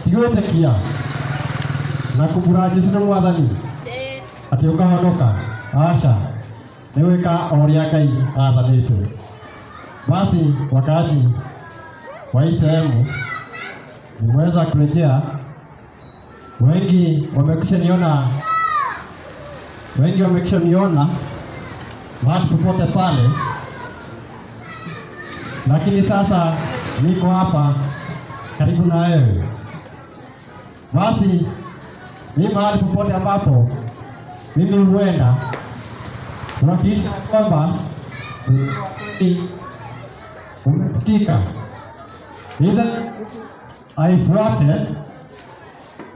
Tigwĩtĩkia na kũmbura Jesũ nĩ Mwathani atĩ ũkahonoka. Aca, nĩ gwĩka o ũrĩa Ngai athanĩte. Basi wakati wa hii sehemu nimeweza kurejea, wengi wamekwisha niona mahali popote pale, lakini sasa niko hapa karibu na wewe. Basi ni mahali popote ambapo mimi huenda, unahakikisha kwamba umesikika, ila aifuate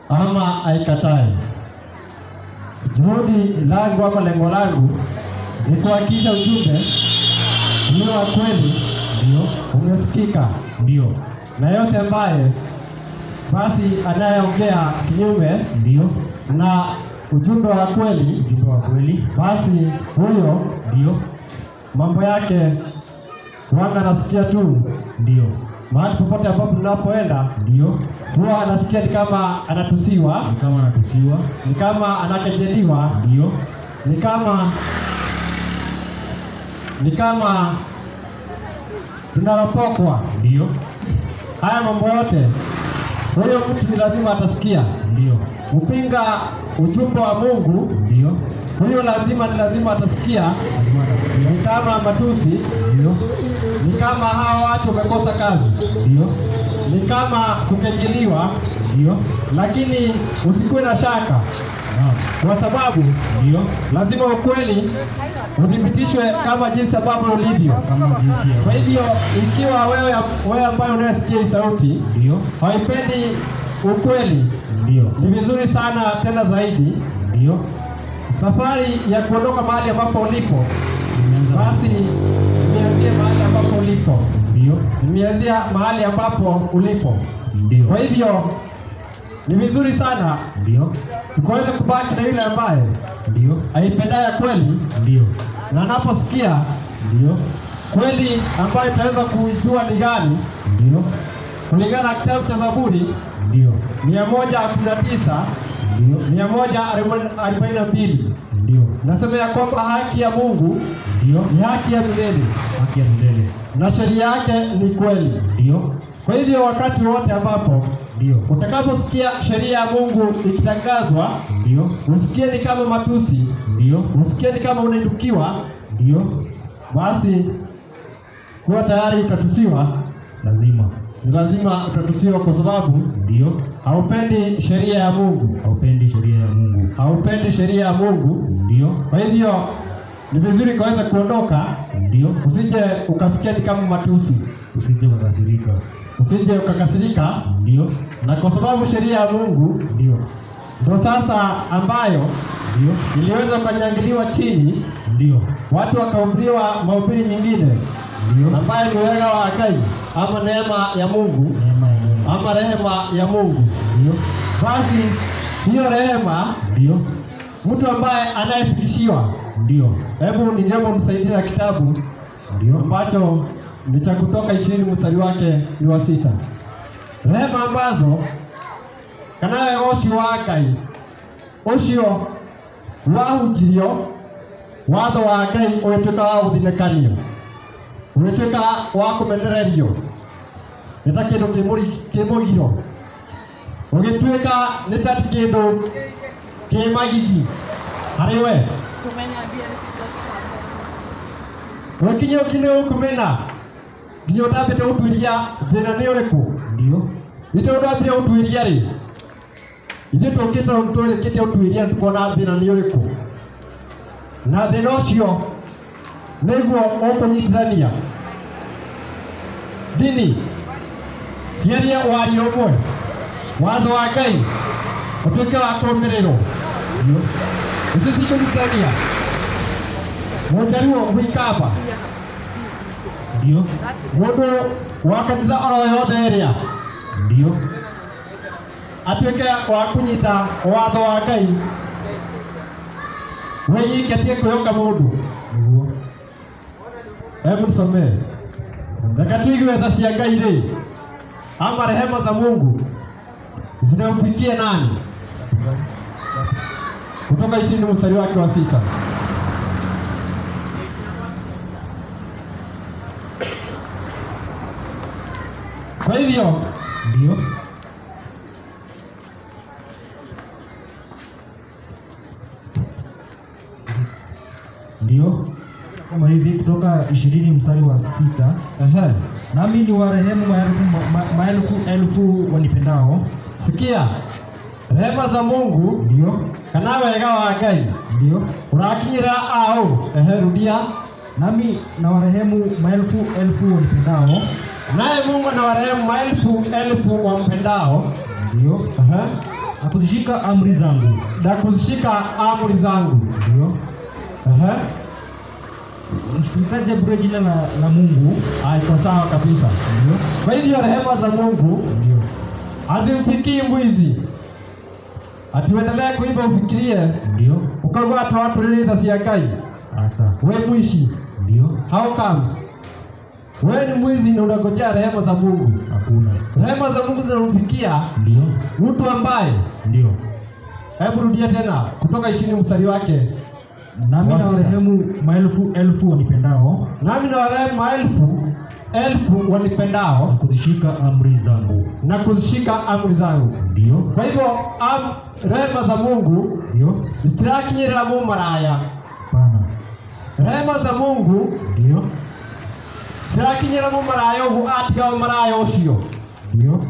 ama aikatae. Juhudi langu ama lengo langu ni kuhakikisha ujumbe ni wa kweli, ndio umesikika, ndio, na yote ambaye basi anayeongea kinyume ndio na ujumbe wa kweli, basi huyo ndio mambo yake wanga nasikia tu, ndio mahali popote ambapo mnapoenda, ndio, huwa anasikia ni kama anatusiwa, ni kama anatusiwa, ni kama anakejeliwa, ndio, ni kama tunaropokwa. ndio. Haya mambo yote huyo mtu ni lazima atasikia. Ndio. Upinga ujumbe wa Mungu, ndio, huyo lazima atasikia. Ni kama matusi, ndio, ni kama hawa watu wamekosa kazi, ndio, ni kama kukejeliwa, ndio. lakini usikuwe na shaka, kwa sababu ndio, lazima ukweli udhibitishwe kama jinsi ambavyo ulivyo. Kwa hivyo ikiwa wewe ambaye unasikia hii sauti, ndio, haipendi ukweli, ndio, ni vizuri sana tena zaidi, ndio, safari ya kuondoka mahali ambapo ulipo, basi nimeanzia mahali ambapo ulipo, ndio, nimeanzia mahali ambapo ulipo, ndio. Kwa hivyo ni vizuri sana ndio, tukaweze kubaki na yule ambaye ndio, aipendaya kweli, ndio, na anaposikia ndio, kweli ambayo tutaweza kujua ni gani, ndio, kulingana na kitabu cha Zaburi ndio, 119 ndio, 142 ndio, nasema ya kwamba haki ya Mungu ndio, ni haki ya milele, haki ya milele, na sheria yake ni kweli. ndio. Kwa hivyo wakati wote ambapo ndio, utakaposikia sheria ya Mungu ikitangazwa, ndio, usikie ni kama matusi, ndio, usikie ni kama unainukiwa, ndio, basi kuwa tayari utatusiwa. lazima, Ni lazima utatusiwa, kwa sababu ndio, haupendi sheria ya Mungu, haupendi sheria ya Mungu, haupendi sheria ya Mungu. ndio, Kwa hivyo ni vizuri kaweza kuondoka, ndio, usije ukasikia ni kama matusi, usije ukakasirika, usije ukakasirika. ndio, Na kwa sababu sheria ya Mungu ndio, ndio sasa ambayo ndio, iliweza kunyangiliwa chini, ndio, watu wakahubiriwa mahubiri nyingine ndio, ambayo ni wega wa Akai ama neema ya Mungu neema ya Mungu, ama rehema ya Mungu. ndio, Basi hiyo rehema, ndio, mtu ambaye anayefikishiwa, ndio, hebu ningeomba msaidie na kitabu ndio, ambacho ni cha Kutoka 20 mstari wake ni wa 6. Rehema ambazo kanawe oshi wa Ngai ucio wahujirio watho wa Ngai ũgĩtuĩka wa gũthinekanio, ũgĩtuĩka wa kũmenererio nĩ ta kĩndũ kĩmũgiro, ũgĩtuĩka nĩ ta kĩndũ kĩmagigi harĩ we. Ũkinya ũkinĩ ũkũmena nginya ũtambĩte gũtuĩria thĩna nĩ ũrĩkũ, ndio, itũ ũtambĩte gũtuĩria rĩ, ithuĩ tũkĩte tũrĩkĩte gũtuĩria tukona thĩna nĩ ũrĩkũ, na thĩna ũcio nĩguo ũkũnyitithania ndini ciarie wario ũmwe, watho wa Ngai ũtuĩke wa kũrũmĩrĩrwo, ndio, icio cikũnyitithania Mũjaluo Mũikamba, ndio, mũndũ wa kanitha oro yothe ĩrĩa, ndio, atuĩke wa kũnyita watho wa Ngai, wĩyike tie kwĩhoka mũndũ. niguo, Hebu tusomee, reka tuigue tha cia Ngai rĩ, ama rehema za Mungu zinamfikia nani? Kutoka 20 mstari wake wa 6. Kwa hivyo ndio, ndio, kama hivi Kutoka 20 mstari wa 6. Nami ni warehemu maelfu wanipendao. sikia, rehema za Mungu Ndio, kana wega wa Ngai ndio, urakinyira au rudia. nami na warehemu elfu wanipendao. Naye Mungu na warehemu maelfu wampendao, Ndio, na kuzishika amri zangu. na kuzishika amri zangu. Ndio, msitaje bure jina la Mungu. Iko sawa kabisa. Ndio, Kwa hivyo rehema za Mungu ndio, hazimfikii mwizi, atuendelee kuiba ufikirie ndio, ukaugua watu rĩrĩ tha cia Ngai asa, we mwishi. ndio, How comes? Wewe ni mwizi na unangojea rehema za Mungu. Hakuna. Rehema za Mungu zinamfikia Ndio. mtu ambaye, Ndio. hebu rudia tena kutoka 20 mstari wake. Nami na warehemu maelfu elfu wanipendao. Nami na warehemu maelfu elfu wanipendao Na kuzishika amri zangu. na kuzishika amri zangu. Ndio. Kwa hivyo rehema za Mungu Ndio. zitirakinyirira mu maraya. Pana. Rehema za Mungu Ndio. zirakinyirira mu maraya ugu atiga maraya ucio. Ndio.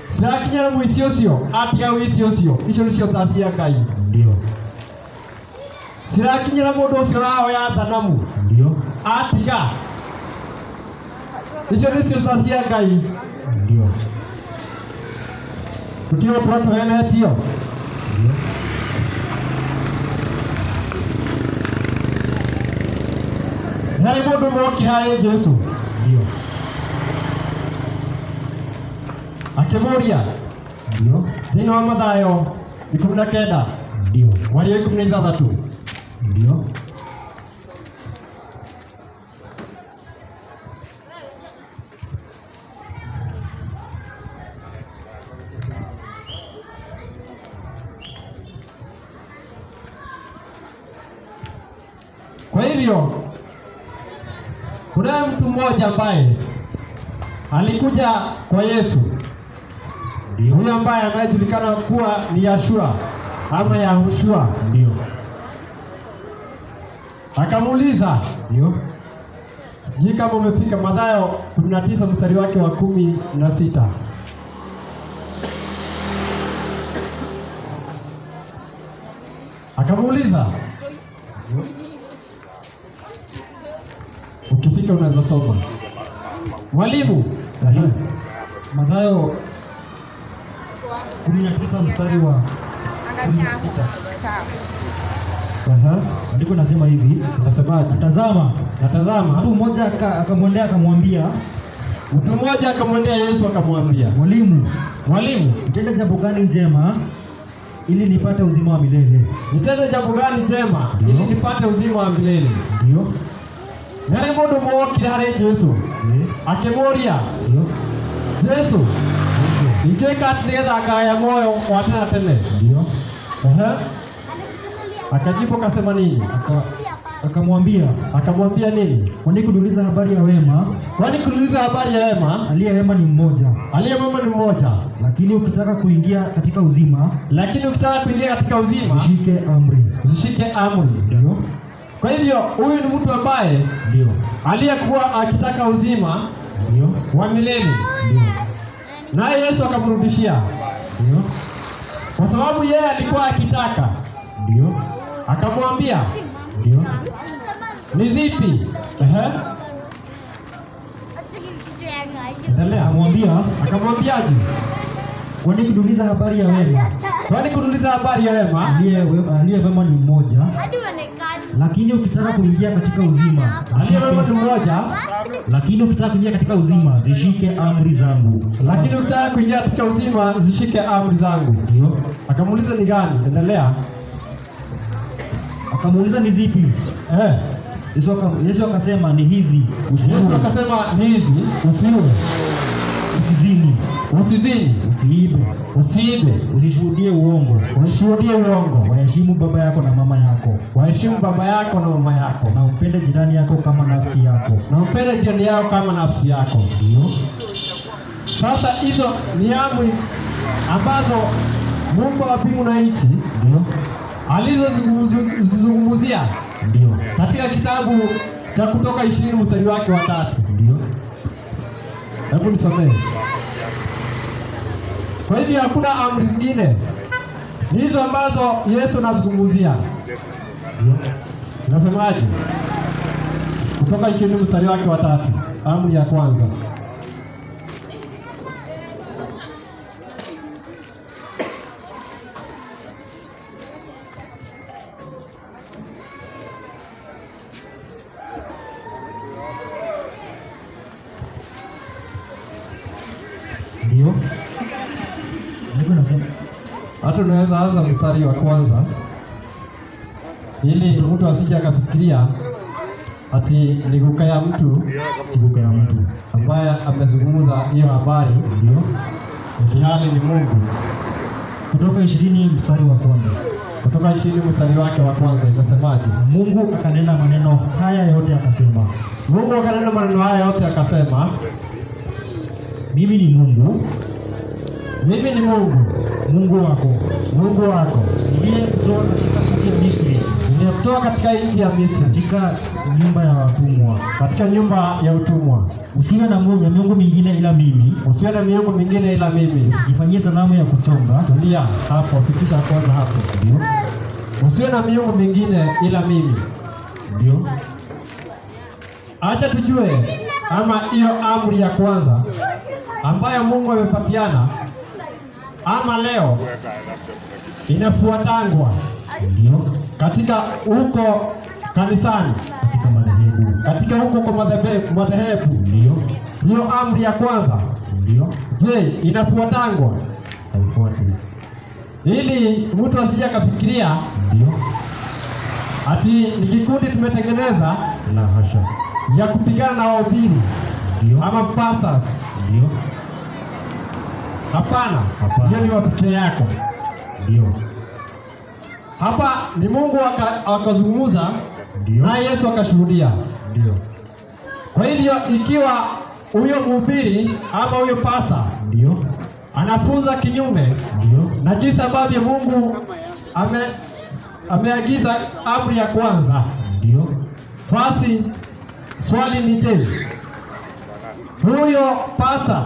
Zirakinyirira mu icio ucio atiga wici ucio. Icio nicio tha cia Ngai. Ndio. Zirakinyirira mundu ucio rahoya thanamu Ndio. atiga. Icio nicio tha cia Ngai. Ndio. Tutio twahenetio. Ndio. Nari mundu moki hai Jesu Ndio. akimuria Ndio. thĩinĩ wa Mathayo 19 Ndio. mweri wa 16. Ndio. Kwa hivyo kuna mtu mmoja ambaye alikuja kwa Yesu. Ndio. Huyo ambaye anayejulikana kuwa ni Yashua ama Yahushua. Ndio. Akamuuliza, Ndio. sijui kama umefika Mathayo 19 mstari wake wa 16. Akamuuliza, ukifika unaweza soma. Mwalimu, Mathayo 19 mstari wa 16. Ndiko nasema hivi, nasemaje? tazama, Natazama, mtu mmoja akamwendea akamwambia, mtu mmoja akamwendea Yesu akamwambia, Mwalimu, Mwalimu, jambo gani njema ili nipate uzima wa milele? nitende jambo gani jema ili nipate uzima wa milele? Ndio. Nari mundu mwokire hari Yesu akimuria, Ndio. Yesu, ingĩka atĩ nĩgetha ngaya muoyo wa tene na tene? Ndio. Akajibu akasema nini? Akamwambia nini? kwani kuniuliza habari ya wema? Kwani kuniuliza habari ya wema? Aliye wema ni mmoja. Aliye wema ni mmoja. Lakini ukitaka kuingia katika uzima, zishike amri. Ndio. Kwa hivyo huyu ni mtu ambaye ndio aliyekuwa akitaka uzima ndio wa milele. Ndio. Naye Yesu akamrudishia. Ndio. Kwa sababu yeye alikuwa akitaka. Ndio. Akamwambia, ndio. Ni zipi? Endelea. Akamwambiaje? Kwani kuniuliza habari ya wema? Kwani kuniuliza habari ya wema? Aliye wema ni mmoja. Lakini ukitaka kuingia katika uzima, aliye wema ni mmoja. Lakini ukitaka kuingia katika uzima, zishike amri zangu. Lakini ukitaka kuingia katika uzima, zishike amri zangu. Ndio. Akamuuliza ni gani? Endelea. Akamuuliza ni zipi? Yesu akasema ni hizi. Yesu akasema ni hizi: usiue, usizini, usiibe, usishuhudie uongo, waheshimu baba yako na mama yako, na upende jirani yako kama nafsi yako. Ndio. Sasa hizo ni amri ambazo Mungu wa mbingu na nchi ndio alizozungumzia ndio katika kitabu cha Kutoka 20 mstari wake wa 3. Ndio. Hebu nisomee. Kwa hivyo hakuna amri zingine, ni hizo ambazo Yesu anazungumzia. Ndio. Nasemaje? Kutoka 20 mstari wake wa 3, amri ya kwanza. Ndio. Niko nasema Hata unaweza anza mstari wa kwanza ili mtu asije akafikiria ati ni kukaya mtu Kigukaya mtu ambaye amezungumza hiyo habari, ndio ilhali ni Mungu. Kutoka 20 mstari wa kwanza. Kutoka 20 mstari wake wa kwanza inasemaje? Mungu akanena maneno haya yote akasema. Mungu akanena maneno haya yote akasema, Mimi ni Mungu, mimi ni Mungu, Mungu wako, Mungu wako, niliyekutoa katika nchi ya Misri, nimekutoa katika nchi ya Misri, katika nyumba ya watumwa. katika nyumba ya utumwa. Usiwe na miungu mingine ila mimi, Usiwe na miungu mingine ila mimi. usijifanyie sanamu ya kuchonga. Tulia hapo, fikisha kwanza hapo. Ndio, Usiwe na miungu mingine ila mimi. ndio, Acha tujue, ama hiyo amri ya kwanza ambayo Mungu amepatiana, ama leo inafuatangwa ndio, katika huko kanisani, katika madhehebu. katika huko kwa madhehebu. Ndio, Hiyo amri ya kwanza, ndio, je, inafuatangwa? haifuati. Ili mtu asije akafikiria Ndio, ati ni kikundi tumetengeneza la hasha. ya kupigana na wahubiri Ndio, ama pastors. ndio, Hapana, Hapana. hiyo ni wafikira yako. ndio, Hapa ni Mungu akazungumza ndio, na Yesu akashuhudia. ndio, Kwa hivyo ikiwa huyo mhubiri ama huyo pasta ndio, anafunza kinyume ndio, na jinsi ambavyo Mungu ameagiza amri ya kwanza, ndio, basi swali ni je, huyo pasta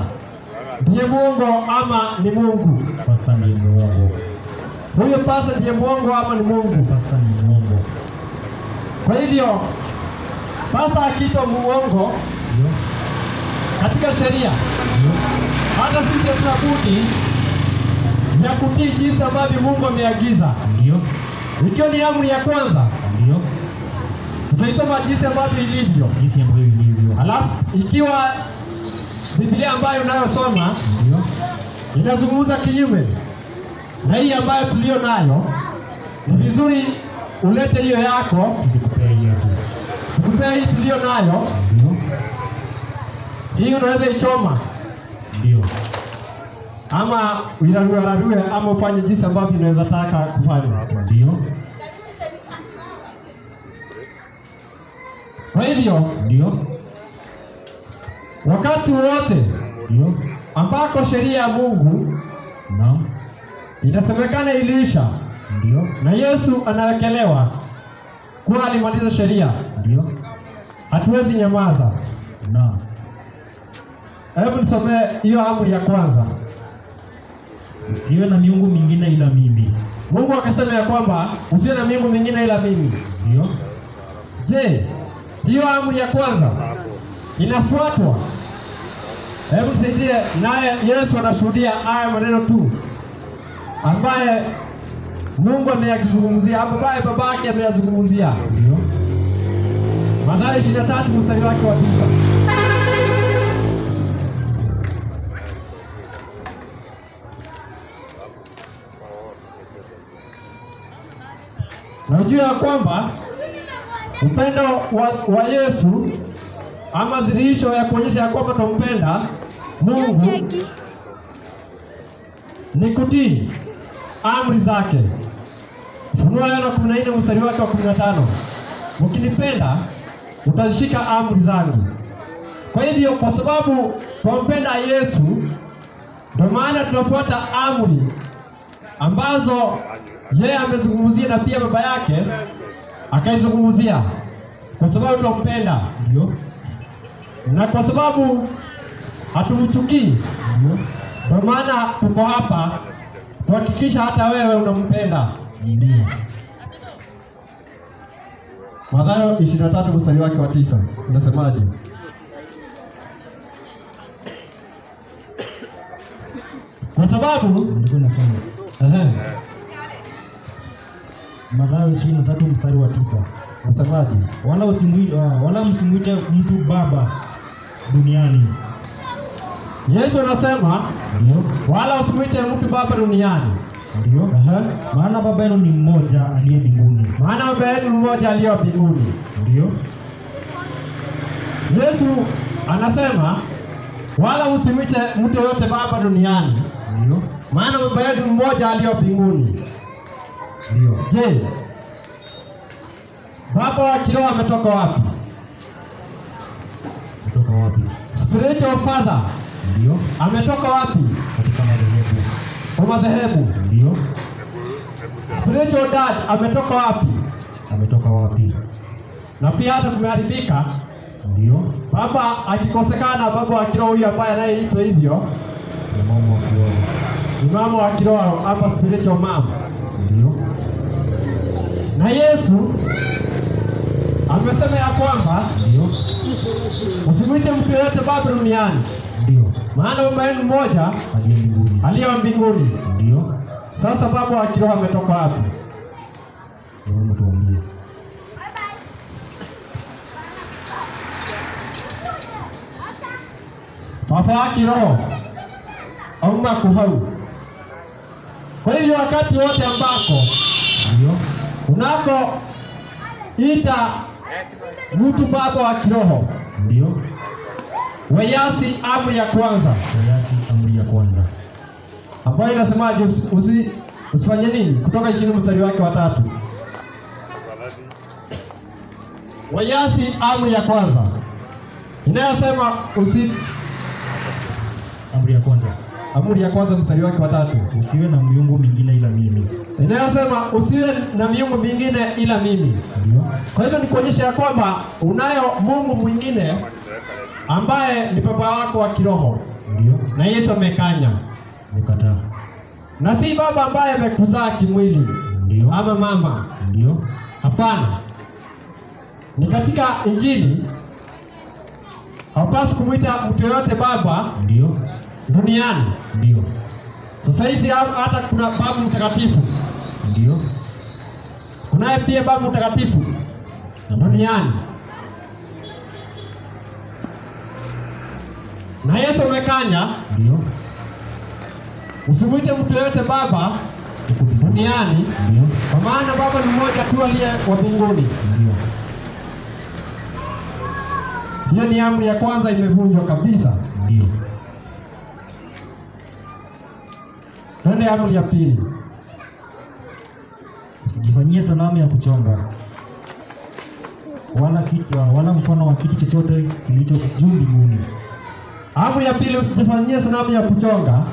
ndiye Mungu ama ni Mungu? pasta ni muongo. Huyo pasta ndiye Mungu ama ni Mungu? Pasta ni muongo. Kwa hivyo pasta akiitwa muongo Ndio, katika sheria, ndio, hata sisi hatuna budi ya kutii jinsi ambavyo Mungu ameagiza. ndio, Ikiwa ni amri ya kwanza, ndio, tutaisoma jinsi ambavyo ilivyo. jinsi ambavyo ilivyo. Alafu ikiwa Biblia ambayo unayosoma Ndio, inazungumza kinyume na hii ambayo tulio nayo, ni vizuri ulete hiyo yako, tukikupea hiyo tu. tukupea hii tulio nayo. Ndio, Hii unaweza ichoma ndio, ama uirarue ama ufanye jinsi ambavyo unaweza taka kufanya. ndio, Kwa hivyo ndio, wakati wote ndio, ambako sheria ya Mungu naam, itasemekana iliisha ndio, na Yesu anawekelewa kuwa alimaliza sheria, ndio, hatuwezi nyamaza. naam. Hebu nisomee hiyo amri ya kwanza. Usiwe na miungu mingine ila mimi. Mungu akasema ya kwamba usiwe na miungu mingine ila mimi. Ndio, Je, hiyo amri ya kwanza inafuatwa? Hebu nisaidie, naye Yesu anashuhudia haya maneno tu ambaye Mungu ameyazungumzia, ambaye babake ameyazungumzia. ndio, Mathayo 23 mstari wake wa 9. Na ujue ya kwamba upendo wa Yesu ama dhihirisho ya kuonyesha ya kwamba tunampenda Mungu ni kutii amri zake. Ufunuo Yohana 14 mstari wake wa 15. Mkinipenda utazishika amri zangu. Kwa hivyo kwa sababu tunampenda Yesu, ndio maana tunafuata amri ambazo yeye amezungumzia na pia baba yake akaizungumzia, kwa sababu tunampenda. ndio, Na kwa sababu hatumchukii, ndio, ndio maana tuko hapa kuhakikisha hata wewe unampenda. ndio, Mathayo 23 mstari wake wa 9 unasemaje? Kwa sababu ndio nasoma. ehe, Mathayo 23 mstari wa 9. unasemaje? Wala msimwite mtu baba duniani. Yesu anasema Ndio, wala usimwite mtu baba duniani. ndio, Ehe, maana baba yenu ni mmoja aliye mbinguni. maana baba yenu mmoja aliye mbinguni. Ndio, Yesu anasema wala usimwite mtu yote baba duniani. Ndio. Maana baba yetu mmoja aliye mbinguni. Ndio. Je, baba wa kiroho ametoka wapi? Kutoka wapi? Spiritual father. Ndio. Ametoka wapi? Katika madhehebu. Kwa madhehebu. Ndio. Spiritual dad ametoka wapi? Ametoka wapi? Na pia hata kumeharibika. Ndio. Baba akikosekana, baba wa kiroho huyu ambaye anayeitwa hivyo Ni mama wa kiroho. ni mama wa kiroho ama spiritual mom. Ndio. Na Yesu amesema ya kwamba Ndio. usimwite mtu yote baba duniani. Ndio. Maana baba yenu mmoja Aliye mbinguni. aliye mbinguni. Ndio. Sasa baba wa kiroho ametoka wapi? Ndio tuambie. Baba wa kiroho au makuhau. Kwa hivyo wakati wote ambako Ndio. unako ita mtu baba wa kiroho, Ndio. wayasi amri ya kwanza Sayati amri ya kwanza. ambayo inasemaje? Usifanye nini? Kutoka 20 mstari wake wa 3. Wayasi amri ya kwanza inayosema Amri ya kwanza. amri ya kwanza mstari wake wa 3 Usiwe na miungu mingine ila mimi. inayosema usiwe na miungu mingine ila mimi. Ndio. Kwa hivyo ni kuonyesha ya kwamba unayo Mungu mwingine ambaye ni baba wako wa kiroho, Ndio. na Yesu amekanya, Nikataa. na si baba ambaye amekuzaa kimwili Ndio. ama mama. Ndio. Hapana, ni katika Injili haupasi kumwita mtu yoyote baba Ndio. duniani. Ndio. Sasa hivi hata kuna baba mtakatifu, Ndio. kunaye pia baba mtakatifu duniani, na Yesu amekanya Ndio. usimwite mtu yoyote baba duniani, Ndio. kwa maana baba ni mmoja tu aliye wa mbinguni. Ndio. Hiyo ni amri ya kwanza, imevunjwa kabisa. Ndio. Twende amri ya pili. Usijifanyie sanamu ya kuchonga wala mfano wa kitu chochote kilicho juu mbinguni. Amri ya pili, usijifanyie sanamu ya kuchonga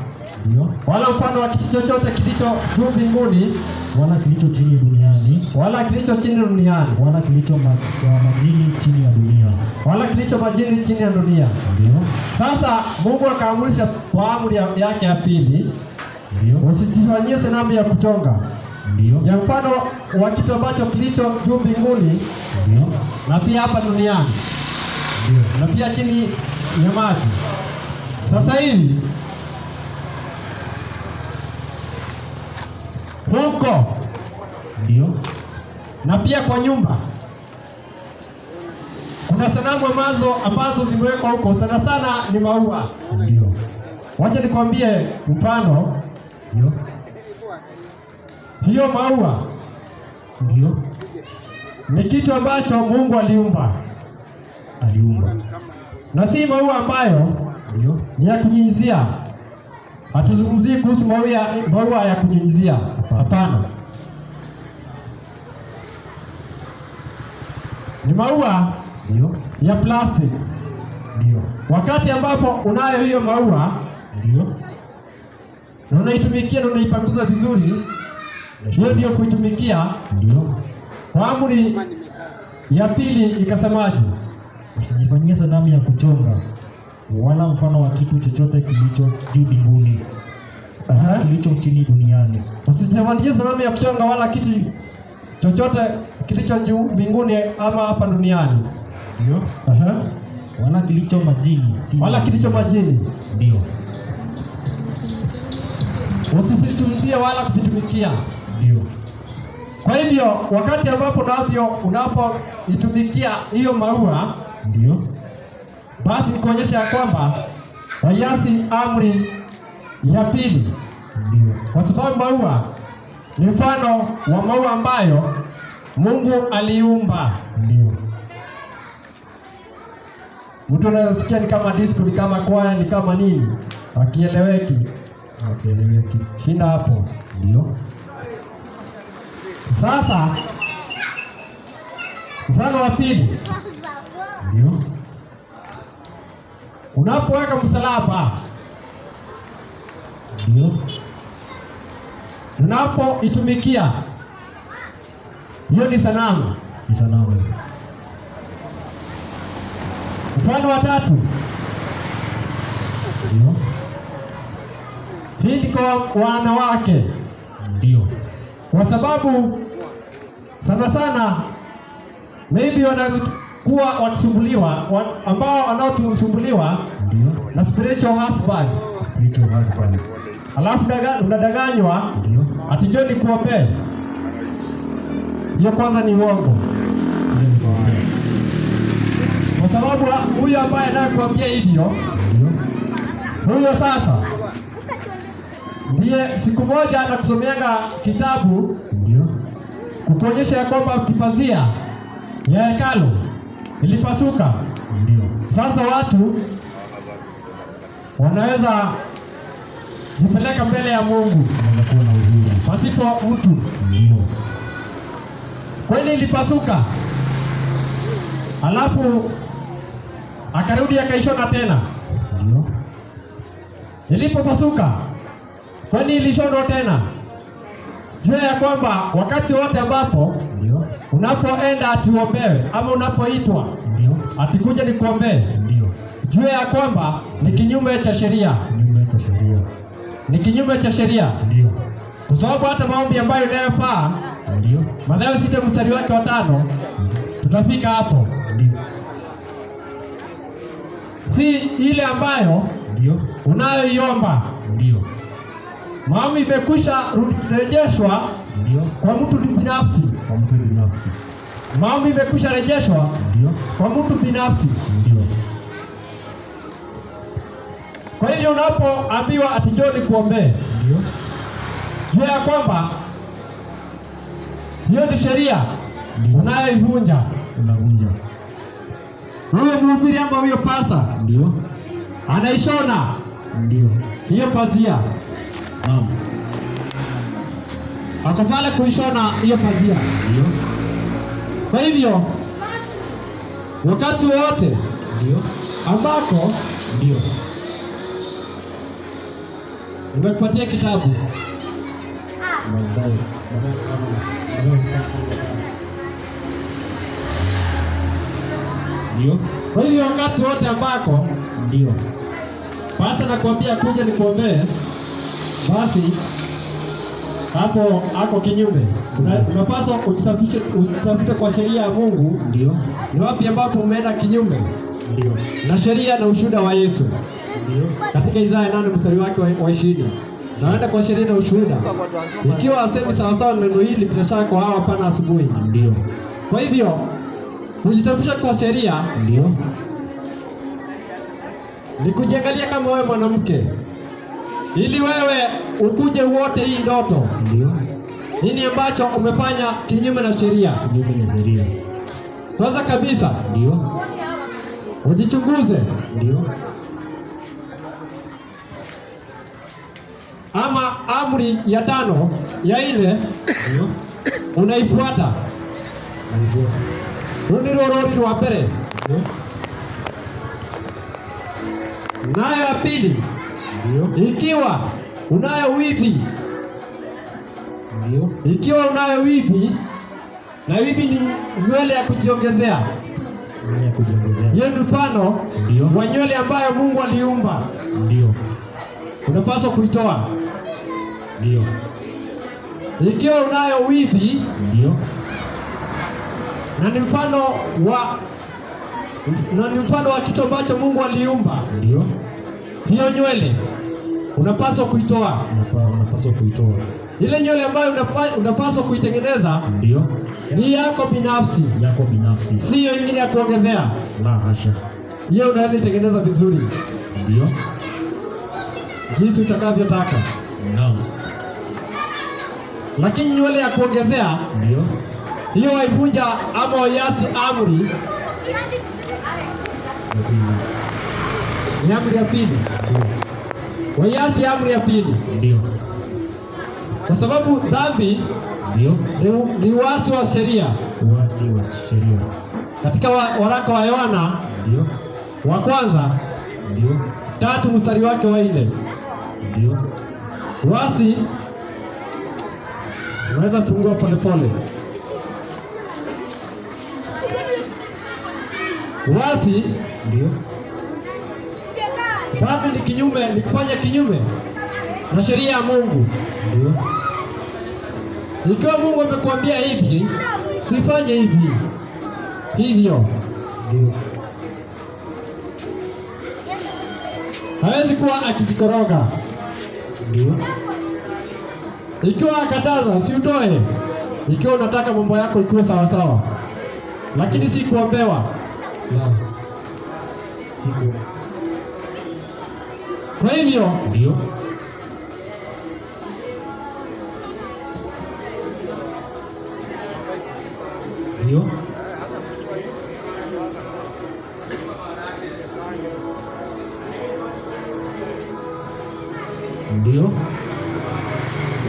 Ndio. wala mfano wa kitu chochote kilicho juu mbinguni Wala kilicho chini duniani, wala kilicho chini duniani wala kilicho majini chini ya dunia. wala kilicho majini chini ya dunia. Ndio. Sasa Mungu akaamrisha kwa amri yake ya pili, Ndio. usijifanyie sanamu ya kuchonga Ndio. ya mfano wa kitu ambacho kilicho juu mbinguni Ndio. na pia hapa duniani Ndio. na pia chini ya maji. Sasa hivi huko Ndio. na pia kwa nyumba kuna sanamu ambazo zimewekwa huko, sana sana ni maua. Ndio. Wacha nikwambie mfano. Ndio. Hiyo maua Ndio. ni kitu ambacho Mungu aliumba, Aliumba. na si maua ambayo Ndio. ni ya kunyunyizia. Hatuzungumzii kuhusu maua ya kunyunyizia, hapana. Ni maua Ndio. ya plastic. Ndio. Wakati ambapo unayo hiyo maua Ndio. na unaitumikia na unaipanguza vizuri, hiyo ndio kuitumikia. Ndio. Kwa amri ya pili ikasemaje? Usijifanyie sanamu ya kuchonga wala mfano wa kitu chochote kilicho juu mbinguni, kilicho chini duniani. Usijifanyie sanamu ya kuchonga wala kitu chochote kilicho juu mbinguni ama hapa duniani. Ndio. Wala kilicho majini Wala kilicho majini. Ndio. Usisitumikie wala kuvitumikia. Ndio. Kwa hivyo wakati ambapo unapoitumikia hiyo maua, Ndio. basi ni kuonyesha ya kwamba waiasi amri ya pili, Ndio. kwa sababu maua ni mfano wa maua ambayo Mungu aliumba. Ndio. Mtu anasikia ni kama disco, ni kama kwaya, ni kama nini, akieleweki. Akieleweki. Shinda hapo. Ndio. Sasa mfano wa pili, Ndio. unapoweka msalaba, Ndio. unapoitumikia, hiyo ni sanamu. Ni sanamu. Mfano wa tatu, Ndio. hii ni kwa wanawake, Ndio. kwa sababu sana sana maybe wanakuwa wakisumbuliwa, ambao wanaosumbuliwa Ndio. na spiritual husband, Spiritual husband. alafu unadanganywa Ndio. ati njoo nikuombee. Hiyo kwanza ni uongo, Ndio ni kwa. kwa sababu huyo ambaye anayekuambia hivyo, Ndio. huyo sasa ndiye siku moja anakusomeanga kitabu Ndio. kukuonyesha ya kwamba kipazia ya hekalu ilipasuka. Ndio. Sasa watu wanaweza jipeleka mbele ya Mungu Anakuwa na uhuru. pasipo mtu. Ndio. Kweli ilipasuka, alafu akarudi akaishona tena. Ndio. Ilipopasuka, kwani ilishonwa tena. Jua ya kwamba wakati wote ambapo Ndio. unapoenda atuombewe ama unapoitwa Ndio. atikuja nikuombee, Ndio. jua ya kwamba ni kinyume cha sheria, Kinyume cha sheria. ni kinyume cha sheria, Ndio. kwa sababu hata maombi ambayo inayofaa Ndio. Mathayo 6 mstari wake wa 5, tutafika hapo, Ndio. si ile ambayo Ndio. unayoiomba. Ndio. Maombi imekwisha rejeshwa Ndio. kwa mtu binafsi, Kwa mtu binafsi. maombi imekwisha rejeshwa Ndio. kwa mtu binafsi. Ndio. Kwa hivyo unapoambiwa ati njoo nikuombee, Ndio. jua ya kwamba hiyo ni sheria Ndio. unayoivunja. Unavunja. Huyo mhubiri ama huyo pasa Ndio. anaishona Ndio. hiyo pazia, Naam. ako pale kuishona hiyo pazia. Ndio. Kwa hivyo wakati wote Ndio. ambako Ndio. nimekupatia kitabu, Baadaye. Ndio. kwa hivyo wakati wote ambako Ndio. pasta nakwambia kuja nikuombee, basi hapo ako kinyume. Unapaswa utafute kwa sheria ya Mungu Ndio. ni wapi ambapo umeenda kinyume Ndio. na sheria na ushuhuda wa Yesu. Ndio. Katika Isaya 8 mstari wake wa 20, naenda kwa sheria na ushuhuda. Ikiwa asemi sawasawa na neno hili, bila shaka kwa hawa hapana asubuhi. Ndio. Kwa hivyo kujitafuta kwa sheria Ndio. ni kujiangalia kama wewe mwanamke, ili wewe ukuje uote hii ndoto. Ndio. Nini ambacho umefanya kinyume na sheria? Kinyume na sheria. Kwanza kabisa Ndio. ujichunguze, Ndio. ama amri ya 5 ya 4 Ndio. unaifuata. Ndio. Rudi rorori rwa mbere. Ndio. Nayo ya pili, Ndio. ikiwa unayo wivi, Ndio. ikiwa unayo wivi, na wivi ni nywele ya kujiongezea. Nia kujiongezea. Hiyo ni mfano Ndio. wa nywele ambayo Mungu aliumba, Ndio. unapaswa kuitoa. Ndio. Ikiwa unayo wivi, Ndio. na ni mfano wa kitu ambacho Mungu aliumba, Ndio. hiyo nywele unapaswa kuitoa. Unapaswa kuitoa. Ile nywele ambayo unapaswa kuitengeneza Ndio. ni yako binafsi, Yako binafsi. siyo ingine ya kuongezea. La hasha. Hiyo unaweza itengeneza vizuri Ndio. jinsi utakavyotaka, Naam. lakini nywele ya kuongezea, Ndio. hiyo waivunja ama waiasi amri Ni amri ya pili. Waiasi amri ya pili. Ndio. Kwa sababu dhambi Ndio. ni uasi wa sheria. Uasi wa sheria. Katika waraka wa Yohana Ndio. wa kwanza Ndio. 3 mstari wake wa 4. Ndio. Uasi, unaweza fungua polepole. Uasi, Ndio. dhambi ni kinyume, ni kufanya kinyume na sheria ya Mungu. Ndio. Ikiwa Mungu amekuambia hivi, sifanye hivi hivyo, Ndio. hawezi kuwa akijikoroga. Ndio. Ikiwa akataza, siutoe. Ikiwa unataka mambo yako ikuwe sawa sawa, lakini si kuombewa. La. Siku. Kwa hivyo Ndio. Ndio. Ndio.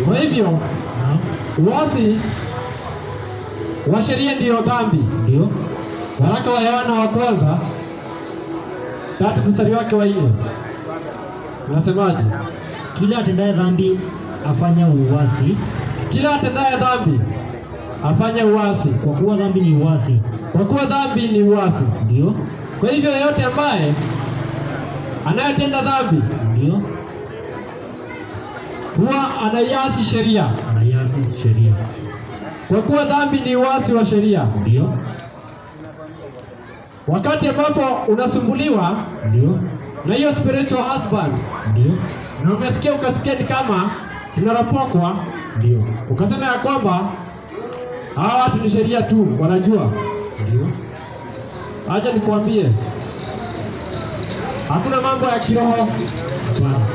kwa hivyo Naam. uasi wa sheria ndiyo dhambi. Ndio. Waraka wa Yohana wa kwanza 3 mstari wake wa 4 unasemaje? Kila atendaye dhambi afanya uasi, Kila atendaye dhambi afanye uasi, kwa kuwa dhambi ni uasi. kwa kuwa dhambi ni uasi. Ndio. Kwa hivyo yeyote ambaye anayetenda dhambi Ndio. huwa anaiasi sheria, Anaiasi sheria. kwa kuwa dhambi ni uasi wa sheria. Ndio. Wakati ambapo unasumbuliwa Ndio. na hiyo spiritual husband Ndio. na ukasikia ni kama tunaropokwa, Ndio. ukasema ya kwamba hawa watu ni sheria tu wanajua, Ndio. acha nikwambie, hakuna mambo ya kiroho. Hapana.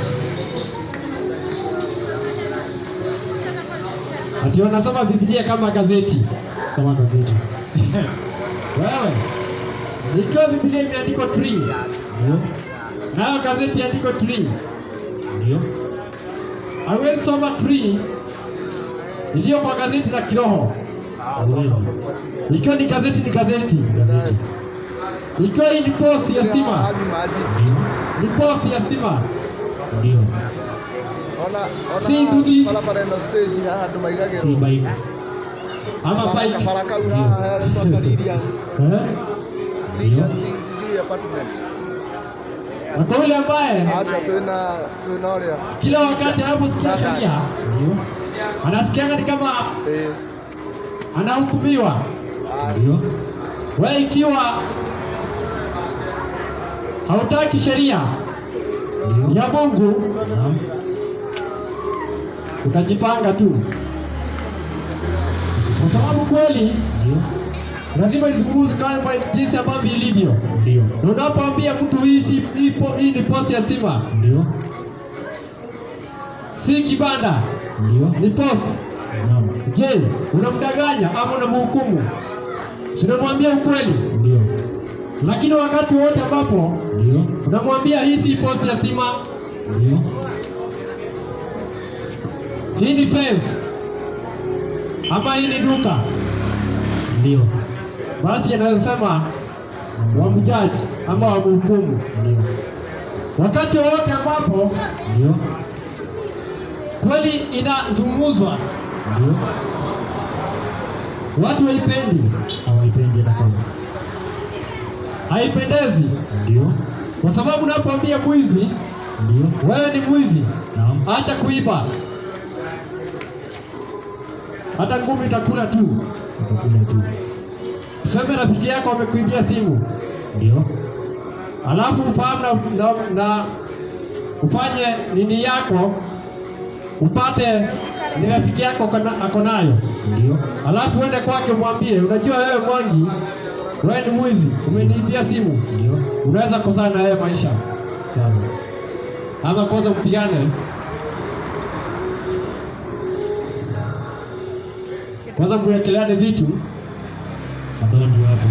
Ati wanasoma Biblia kama gazeti. Kama gazeti. Wewe ikiwa Biblia imeandikwa tree, Ndio. nayo gazeti iandikwa tree, Ndio. hauwezi soma tree iliyo kwa gazeti la kiroho. Hauwezi. Ikiwa ni gazeti ni gazeti, Gazeti. ikiwa hii ni post ya stima Ndio. ni post ya stima, Ndio. si nduthi Si bike. ama bike. Ndio. Na kwa yule ambaye kila wakati anaposikia sheria Ndio. anasikianga ni kama anahukumiwa. Ndio. Wewe ikiwa hautaki sheria Ndio. ya Mungu, Naam. utajipanga tu, kwa sababu kweli Ndio. lazima izungumze kama jinsi ambavyo ilivyo. Ndio. Na unapoambia mtu hii ni post ya stima, Ndio. si kibanda, Ndio. ni post. Naam. Je, unamdanganya ama unamhukumu? Si unamwambia ukweli? Ndio. Lakini wakati wote ambapo Ndio. unamwambia hii si post ya stima, Ndio. hii ni fence ama hii ni duka, Ndio. basi anasema wamjaji ama wamhukumu. Ndio. Wakati wote ambapo Ndio. kweli inazungumzwa, Ndio. watu haipendi, Hawaipendi hata kama. haipendezi, Ndio. kwa sababu unapoambia mwizi, Ndio. wewe ni mwizi, Naam. acha kuiba, hata ngumi itakula tu. Utakula tu. Tuseme rafiki yako amekuibia simu, Ndio. alafu ufahamu na ufanye nini yako, upate ni rafiki yako ako nayo, Ndio. alafu uende kwake umwambie, unajua wewe Mwangi, wewe ni mwizi, umeniibia simu. Ndio. Unaweza kosana na yeye maisha, Sawa. ama kwanza mpigane, kwanza mwekeleane vitu, Ambao ndio hapo.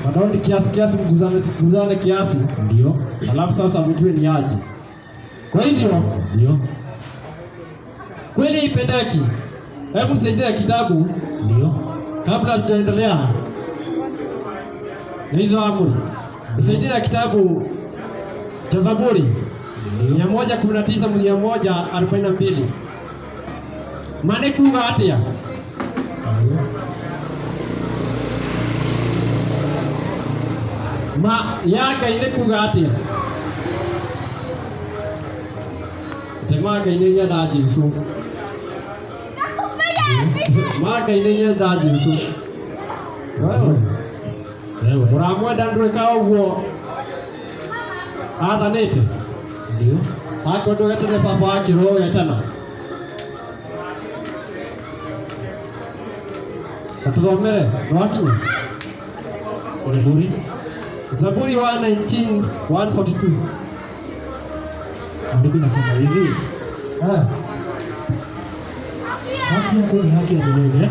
Wanaoni kiasi mguzane kiasi. Ndio. Alafu sasa mjue ni aje. Kwa hivyo Ndio. kweli ipendeki. Hebu nisaidie kitabu. Ndio. Kabla hatujaendelea na hizo amri. Nisaidie kitabu cha Zaburi 119 142. Maana kuga atia. Yaga ine kuga atia. Temaga ine nyenda Jesu. Maga ine nyenda Jesu. Wewe uramwenda ndweka uguo athanĩte. Ndio. Akorwo ndũgetene baba wake roho tena. Atusomere wakinya Zaburi 119 142. Andiko nasema hivi. Haki yako ni haki ya milele.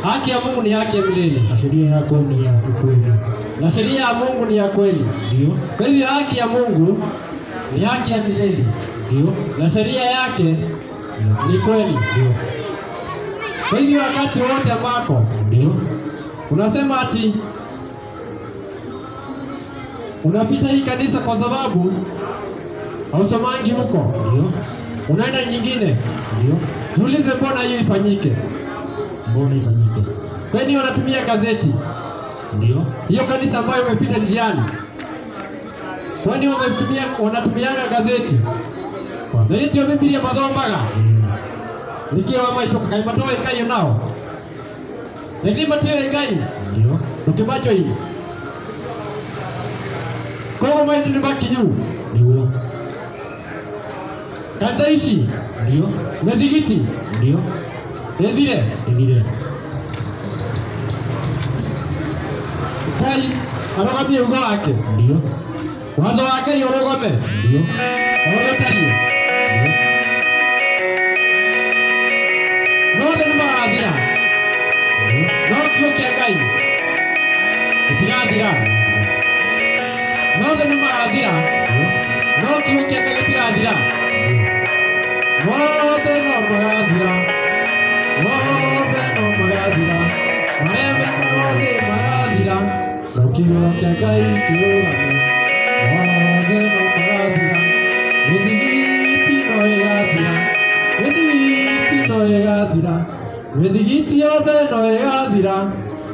Haki ya Mungu ni haki ya milele. Na sheria yako ni ya kweli. Na sheria ya Mungu ni ya kweli. Ndio. Kwa hivyo haki ya Mungu ni haki ya milele. Ndio. Na sheria yake ni kweli. Ndio. Kwa hivyo wakati wote ambako ndio unasema ati unapita hii kanisa kwa sababu hausomangi huko, ndio unaenda nyingine, ndio tuulize mbona hiyo ifanyike? Mbona ifanyike? Kwani wanatumia gazeti? Ndio. Hiyo kanisa ambayo umepita njiani, kwani wanatumianga gazeti? Na hiyo Biblia madhombaga nikiwa maitoka kaimatoe kayo nao lakini mateo ngai ndio ukimacho hii kwa maana ni baki juu ndio kadaishi ndio medigiti ndio endire kai anakwambia ugo wake ndio wando wake yorogome ndio orotari Node ni maadhira. Node kia kai. Utigadira. Node ni maadhira. Node kia kai utigadira. Node no maadhira. Node no maadhira. Mareme node maadhira. Node kia kai utigadira. Node no maadhira. Udigiti no egadira. No egathira mithigiti yothe no egathira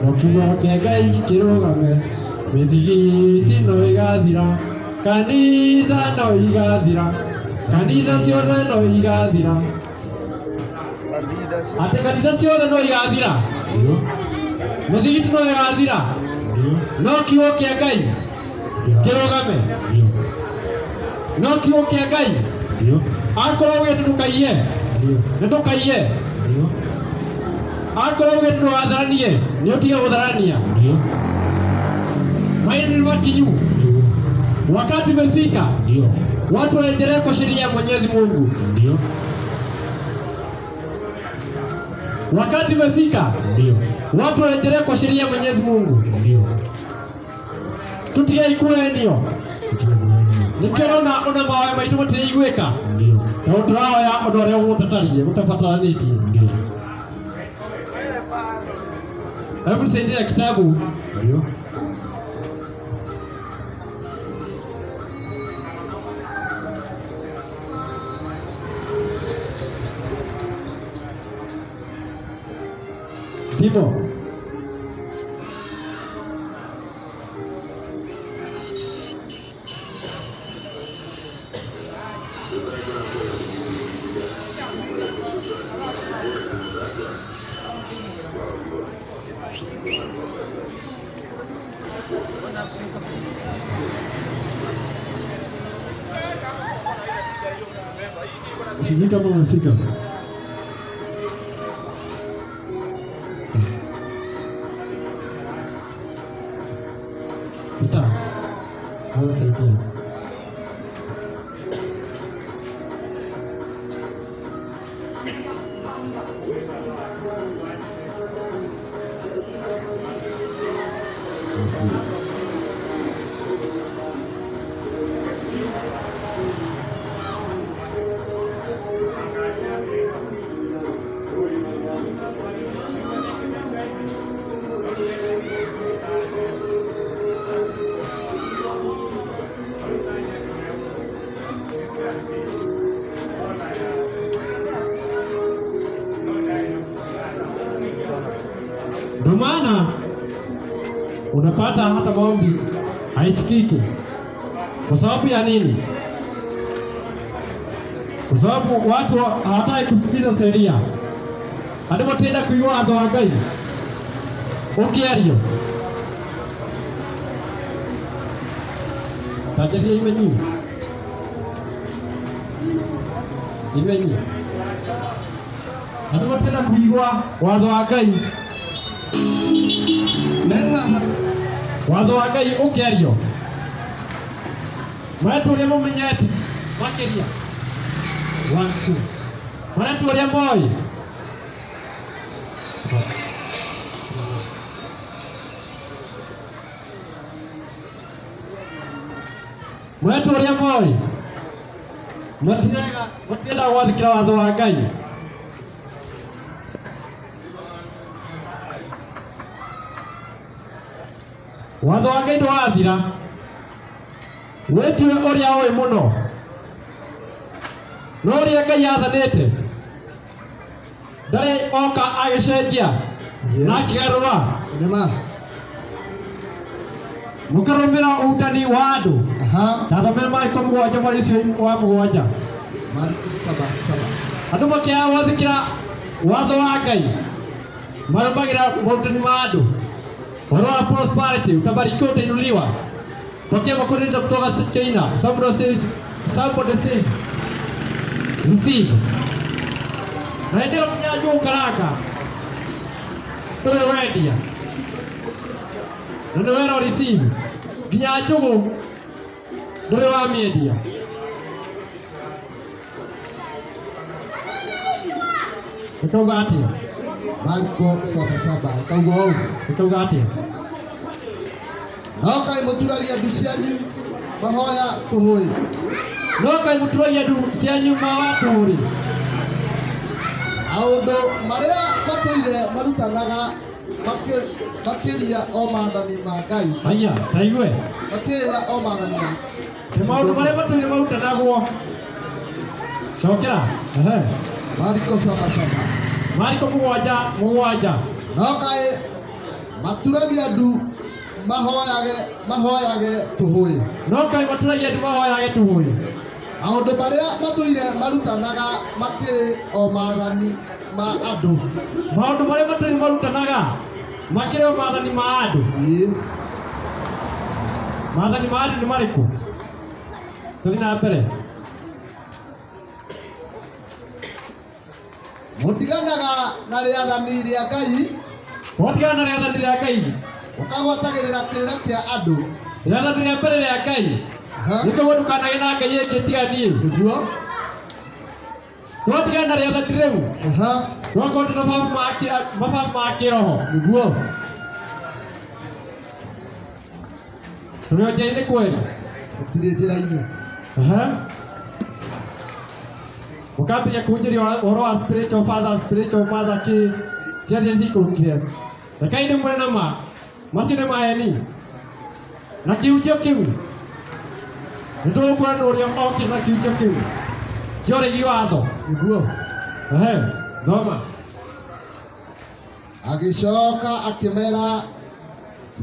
mukiugo kia Ngai kirugame mithigiti no egathira kanitha no igathira kanitha ciothe no igathira ati kanitha ciothe no igathira mithigiti no egathira no kiugo kia Ngai kirugame no kiugo kia Ngai akorwo gĩtũ ndũkaiye nĩ ndũkaiye akorwo gĩtũ ndũgatharanie nĩ ũtige gũtharania maana ni makinyu wakati umefika watu waendelee kwa sheria ya Mwenyezi Mungu wakati umefika watu waendelee kwa sheria ya Mwenyezi Mungu tutige ikuenio nikirona ona mawe maitu matiraiguika na uturao ya mundu uria ugutatarie gutabataranitie hebu nisaidie kitabu Timo sijui kama umefika. Pita, anza saidia. Yes. Ndio maana unapata hata maombi haisikiki. Kwa sababu ya nini? Kwa sababu watu hawataki kusikiliza sheria. Hadi watenda kuiwa watho wa Ngai. Ukiario. Tajaria imenyi. Imenyi. Hadi watenda kuiwa watho wa Ngai. Watho wa Ngai ukiario. Mwetu uria mumenyete makiria. 1 2. Mwetu uria moi. Mwetu uria moi. Mutirega gwathikira watho wa Ngai. Watho wa Ngai ndwathira. Wetue uria oi muno. No uria Ngai athanite. Ndari oka agicenjia. Na kigarura. Nema. Mukarumira utani wa andu. Ndathomera Mariko 7 mweri ucio wa 7. Mariko 7:7. Andu makia wathikira watho wa Ngai. Marumagira utani wa andu. Waro wa prosperity utabarikiwa, utainuliwa. Pokea makorinda kutoka China. Somebody says receive. Na ndio mnyaji ukaraka. Wewe wendia. Ndio wewe receive. Mnyaji ndio wa media. Ukauga atia. Mariko 7:7. Ukauga atia. No kai muturagia ndu cianyu mahoya kuhui. No kai muturagia ndu cianyu mawaturi. Maundu maria matuire marutanaga makiria o maathani ma Ngai. Haya, taigwe. Makiria o maathani ma. Te maundu maria matuire marutanagwo. Cokera. Mariko 7:7. Mariko 7:7. No kai maturagia ndu mahoyage tuhui. No kai maturagia ndu mahoyage tuhui. Maundu maria matuire marutanaga makiri o maathani ma andu. Maundu maria matuire marutanaga makiri o maathani ma andu. Maathani ma andu ni mariku? Tuthina mbere. Mutiganaga na rĩathani rĩa Ngai. Mutiganaga na rĩathani rĩa Ngai. Ukagwatagĩrĩra kĩrĩra kĩa andũ. Rĩathani rĩa mbere rĩa Ngai. Nĩkĩo ndukanage na Ngai ĩngĩ tiga niĩ. Nĩguo. Twatigana na rĩathani rĩu. Twakorwo na mababu ma kĩroho. Nĩguo. Tũrĩ njĩra-inĩ kweli. Tũtirĩ njĩra-inĩ. Ukambia kunjiria uhoro wa spiritual father ki ciathia cikurukire. Rekai ni mwena ma macine maheni na kiunjio kiu nitũgũkũra ũrĩa okire na kiunjio kiu kĩoregi watho. Nĩguo. Thoma. Agĩcoka akĩmera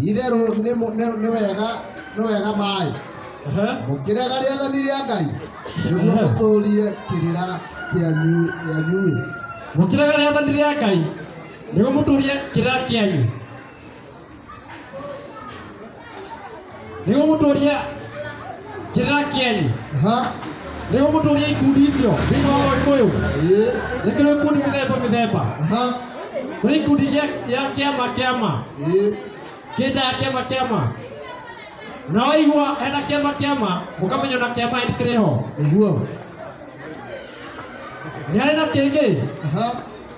itherũ nĩ wega maĩ. Mũkĩrega rĩathani rĩa Ngai nĩguo mũtũũrie kĩrĩra kĩanyu. Mũkĩrega rĩathani rĩa Ngai nĩguo mũtũũrie kĩrĩra kĩanyu. Nĩguo mũtũũrie kĩrĩra kĩanyu. Nĩguo mũtũũrie ikundi icio thĩinĩ wa Ũgĩkũyũ. Nĩ kũrĩ ikundi mĩthemba. Kũrĩ ikundi ya kĩama. Kĩnda ya kĩama. Na waigua hena kĩama mũkamenya na kĩama kĩrĩ ho. Nĩguo. Nĩ harĩ na kĩngĩ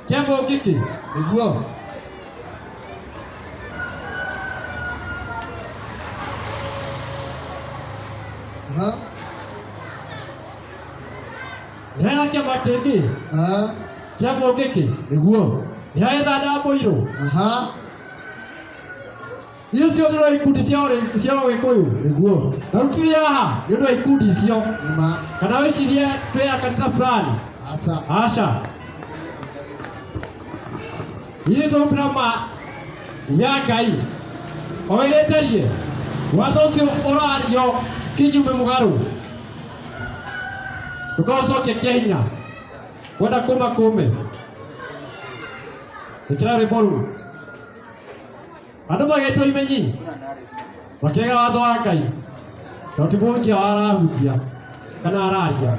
kĩama ũngĩkĩ. Nĩguo. Nĩ harĩ na kĩama kĩngĩ kĩama ũngĩkĩ. Nĩguo. Nĩ harĩ thanda mbũirũ. Icio ciothe no ikundi cia Ũgĩkũyũ. Nĩguo. Na rĩu kĩrĩa haha nĩ ũndũ wa ikundi icio. kana wĩcirie twĩ a kanitha fulani aca ithuĩ twaumĩra ma ya Ngai o ĩrĩterie watho ũcio ũrario kinyume mũgarũ ndũkaũcokia kĩhinya kwenda kũma kũme ĩkĩra rwĩmbo rũu andũ magĩtwo imenyi makĩrega watho wa Ngai tondũ ti mũhunjia arahunjia kana araria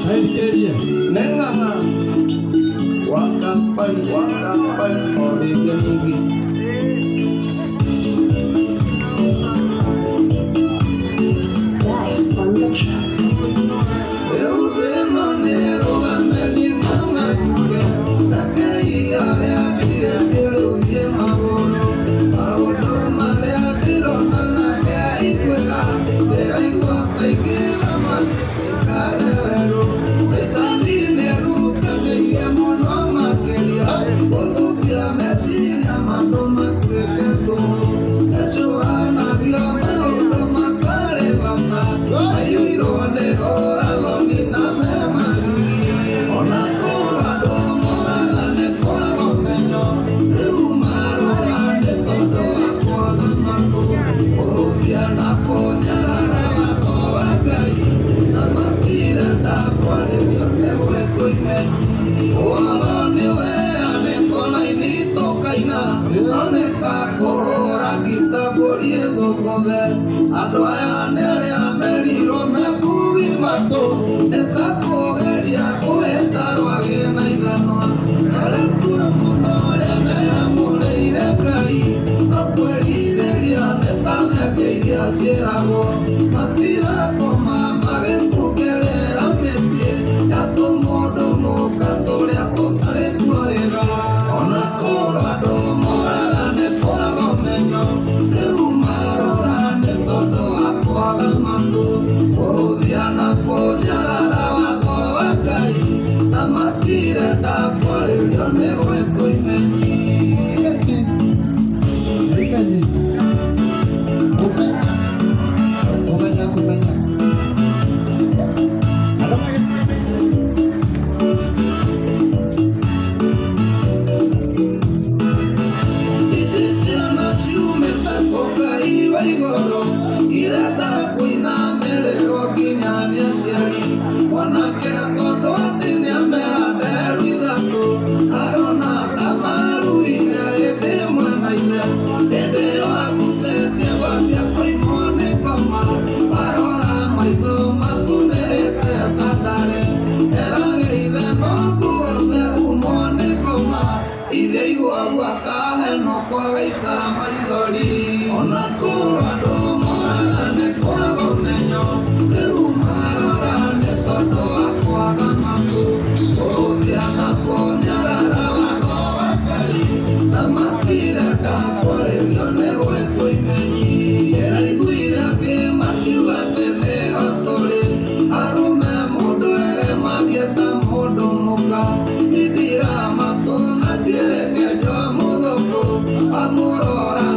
na ĩthikĩrĩrie Nengaha wakapai orege mingi Guys on the track. Andũ aya nĩ arĩa merirwo mekugi matũ nĩtakũgeria kũhĩta rwagĩ na ithanwa arĩtue mũno arĩa meyamũrĩire Ngai no kwĩrirĩria nĩtathenge iria ciĩragwo matirakoma magĩkũgerera mĩciĩ ya tũmũndũ mũka tũrĩa tũtarĩ twega ona kũrwo andũ moraga nĩ kwaga ũmenyo rĩu marora nĩ tondũ wa kwaga maũndũ kũhũthia na kũnyarara watho wa Ngai na matirenda kwarĩrio nĩ gwĩtwo imenyi kumenya ona kũrwo andũ moraga nĩ kwaga ũmenyo rĩu marora nĩ tondũ wa kwaga maũndũ kũhũthia na kũnyarara watho wa Ngai na matirenda kwarĩrio nĩ gwĩtwo imenyi ndĩraiguire angĩ makiuga atĩ nĩho tũrĩ arũme mũndũ egemagia ta mũndũ mũka nĩndiramatũ na kĩrĩkĩnjo mũthũkũ amũrora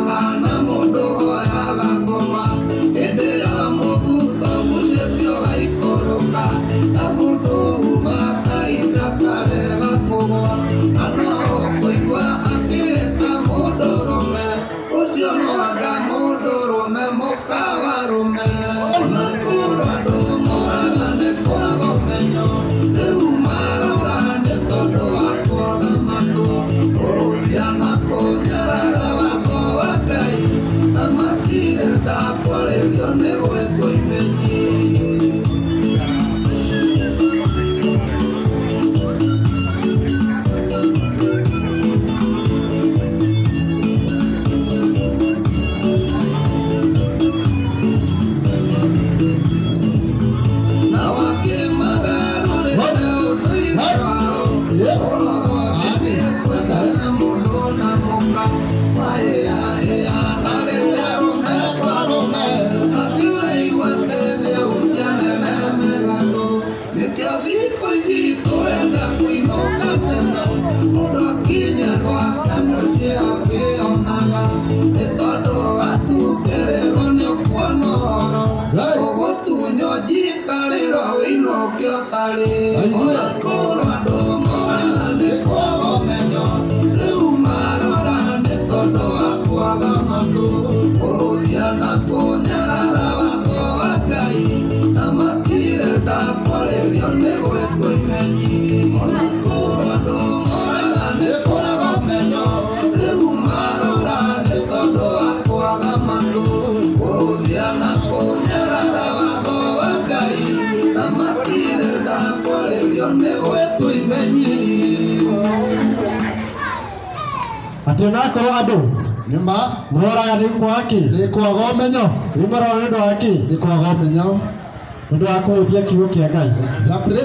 jikarĩro wĩinũkio tarĩ ona kũrwo andũ moraga nĩ kwaga ũmenyo rĩu marora nĩ tondũ wa kwaga matũ kũhũthia na kũnyarara watho wa Ngai na matirenda kwarĩrio nĩ gwĩtwo imenyi ona kũrwo andũ moraga nĩ kwaga ũmenyo rĩu marora nĩ tondũ wa kwaga matũ kũhũthia na kũnyarara watho wa Ngai na matirenda kwarĩrio nĩ gwĩtwo imenyi. Atĩ onakorwo andũ Nĩma moraga nĩ kwaga kĩ? nĩ kwaga ũmenyo, Nĩ marora nĩ ũndũ wa kĩ? nĩ kwaga ũmenyo. Nĩ ũndũ wa kũhũthia kiugo kĩa Ngai. Exactly.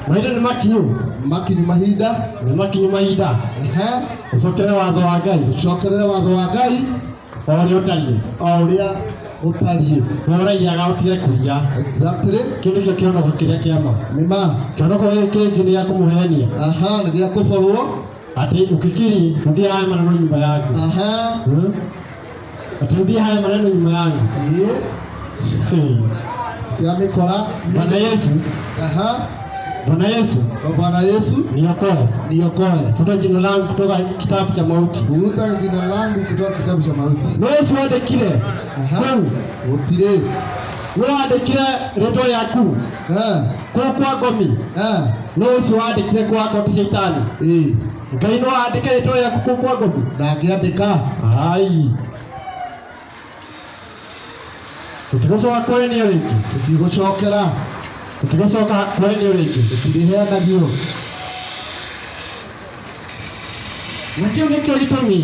Mahinda nĩ makinyu. Makinyu mahinda. Nĩ makinyu mahinda. Ehe. Ũcokerere watho wa Ngai. Ũcokerere watho wa Ngai O ũrĩa ũtariĩ. o ũrĩa ũtariĩ. Ũraiyaga ũtige kũria. Exactly. Kĩu nĩkĩo kĩoneko kĩrĩa kĩa ma. Nĩma. Kĩoneko gĩkĩ kĩngĩ nĩ gĩa kũmũhenia. Aha, nĩ gĩa kũborwo. Atĩ ukikiri ndiye haya maneno nyumba yangu. Aha. Atĩ ndiye haya maneno nyumba yangu. Kĩa mĩkora. Bwana Yesu. Aha. Bwana Yesu. Bwana Yesu. Niokoe. Niokoe. Futa jina langu kutoka kitabu cha mauti. Futa jina langu kutoka kitabu cha mauti. No Yesu andĩkire. Kũu. Gũtirĩ. No andĩkire rĩtwa rĩaku. Kũu kwa ngomi. No Yesu andĩkire kwa koti shaitani. Ngai no andĩke rĩtwa rĩaku kũu kwa ngomi. Ndangĩandĩka. Ai. Tũtigũcoka kwenio rĩngĩ. Tũtigũcokera. Tũtigũcoka kwenio rĩngĩ. Tũtirĩheanagio. Na kĩu nĩkĩo gĩtũmi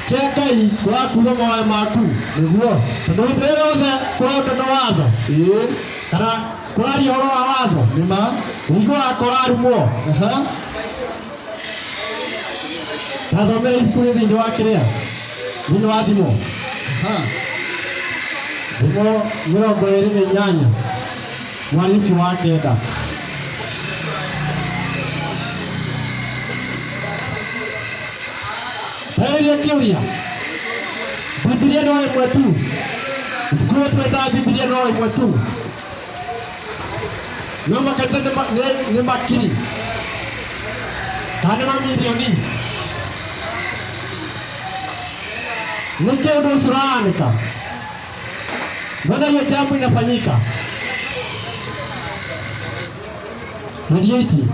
kĩa Ngai kwaga kuuga mawatho maku. Nĩguo tondũ hĩndĩ ĩrĩa yothe kũraũndana watho kana kũraria ũhoro wa watho nĩma ũiguaga kũrarumwo. Tathomere ibuku rĩ thĩinĩ wa kĩrĩa thĩinĩ wa thimũ. Thimũ 28 mweri ũcio wa kenda. Heri kĩũria. Biblia no ĩmwe tu. Ibuku rĩu twĩtaga Biblia no ĩmwe tu. No makanitha nĩ makiri kana nĩ mamirioni. Nĩkĩ ũndũ ũcio ũrahanĩka? Mbona hiyo jambo inafanyika? Radiati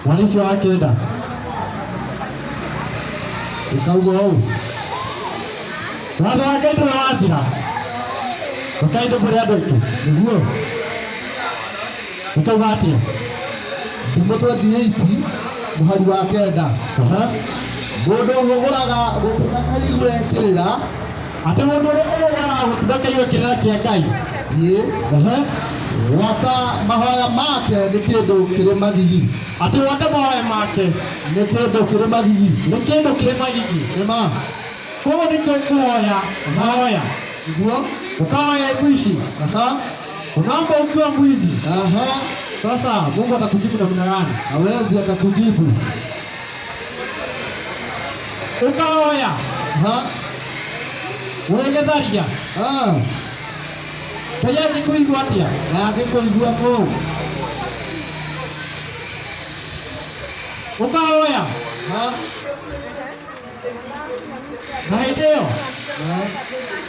mweri ũcio wa kenda. Ikauga ũũ. Watho wa Ngai ndũrathira. Ndũkae ndũmbũre andũ aitũ. Nĩguo. Ũkauga atĩa? Thimo 28 mũhari wa kenda. Mũndũ ũgũraga gũtũma kaigua ekĩrĩra. Atĩ mũndũ ũrĩa ũgũraga gũtũma kaigua kĩrĩra kĩa Ngai. Gwaka mahoya make nĩ kĩndũ kĩrĩ magigi. Atĩ gwaka mahoya make nĩ kĩndũ kĩrĩ magigi. Nĩ kĩndũ kĩrĩ magigi. Nĩma. Koguo nĩkĩo kuhoya mahoya. Nĩguo. Ukahoya mwizi. Unaomba ukiwa mwizi. Sasa Mungu atakujibu namna gani? Hawezi atakujibu. Ukahoya. Unagetharia. Kaya nikuigua atia? Na akikuigua kũu. Ukahoya. Na hĩndĩ ĩyo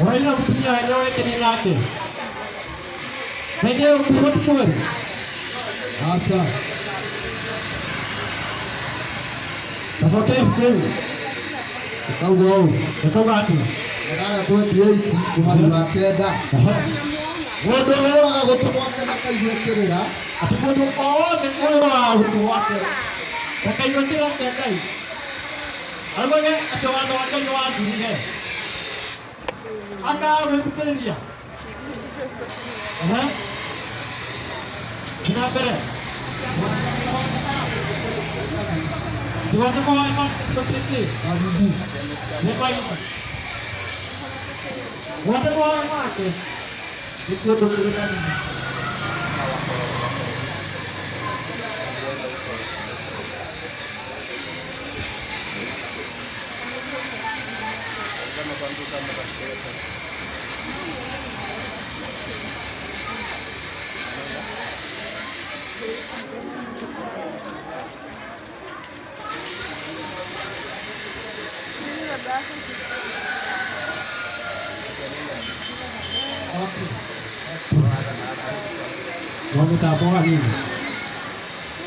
ũraina mũtumia wenyewe wekeni nake. Hĩndĩ ĩyo kuuga ti mweri. Aca. Tacokere ibuku rĩu. Ũkauga ũũ. Ũkauga atĩa? Mũthenya 28 mũhari wa kenda. Mũndũ ũgũraga gũtũmwo kana kaigua kĩrĩra. Atĩ mũndũ o wothe ũgũraga gũtũmwo akaigua kĩrĩra kĩa Ngai. Aruge atĩ watho wa Ngai nĩwathirire. Akaga gwĩthikĩrĩria. Na mbere. Tiwathe mahoya make tũtĩkĩ. Nĩ maigua. Wathe mahoya make nĩ kĩndũ kĩrĩ magigi. Wametapoa nini?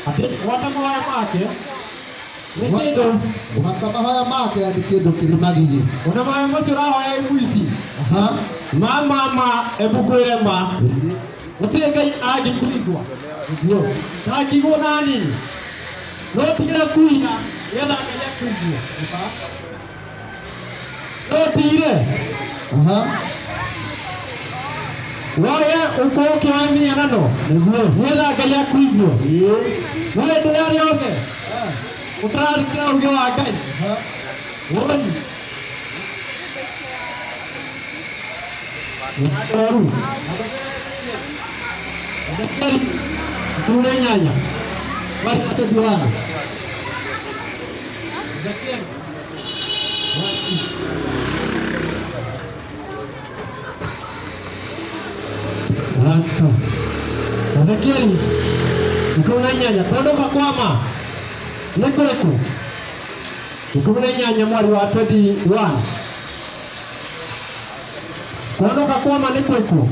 Ati watamoya make nikindo Wakamahoya make ati kindu kiri magigi. una moyo mocho rahoya ibuici mama ebukwire ma gutire ngai angikuigwa ndio ngakigwo na nini no tigira kuina getha ngai akuigwe no tire woye ukoke wamia nano niguo getha ngai akuigwe woye ndari yothe utararikira uge wa ngai woni Waru. Daktari tunanyanya. Wali atatuana. Daktari. Hapo. Daktari. Tunanyanya. Kondoka kwama. Lekoleko. Tunanyanya mwali wa 21. Kondoka kwama nikweko.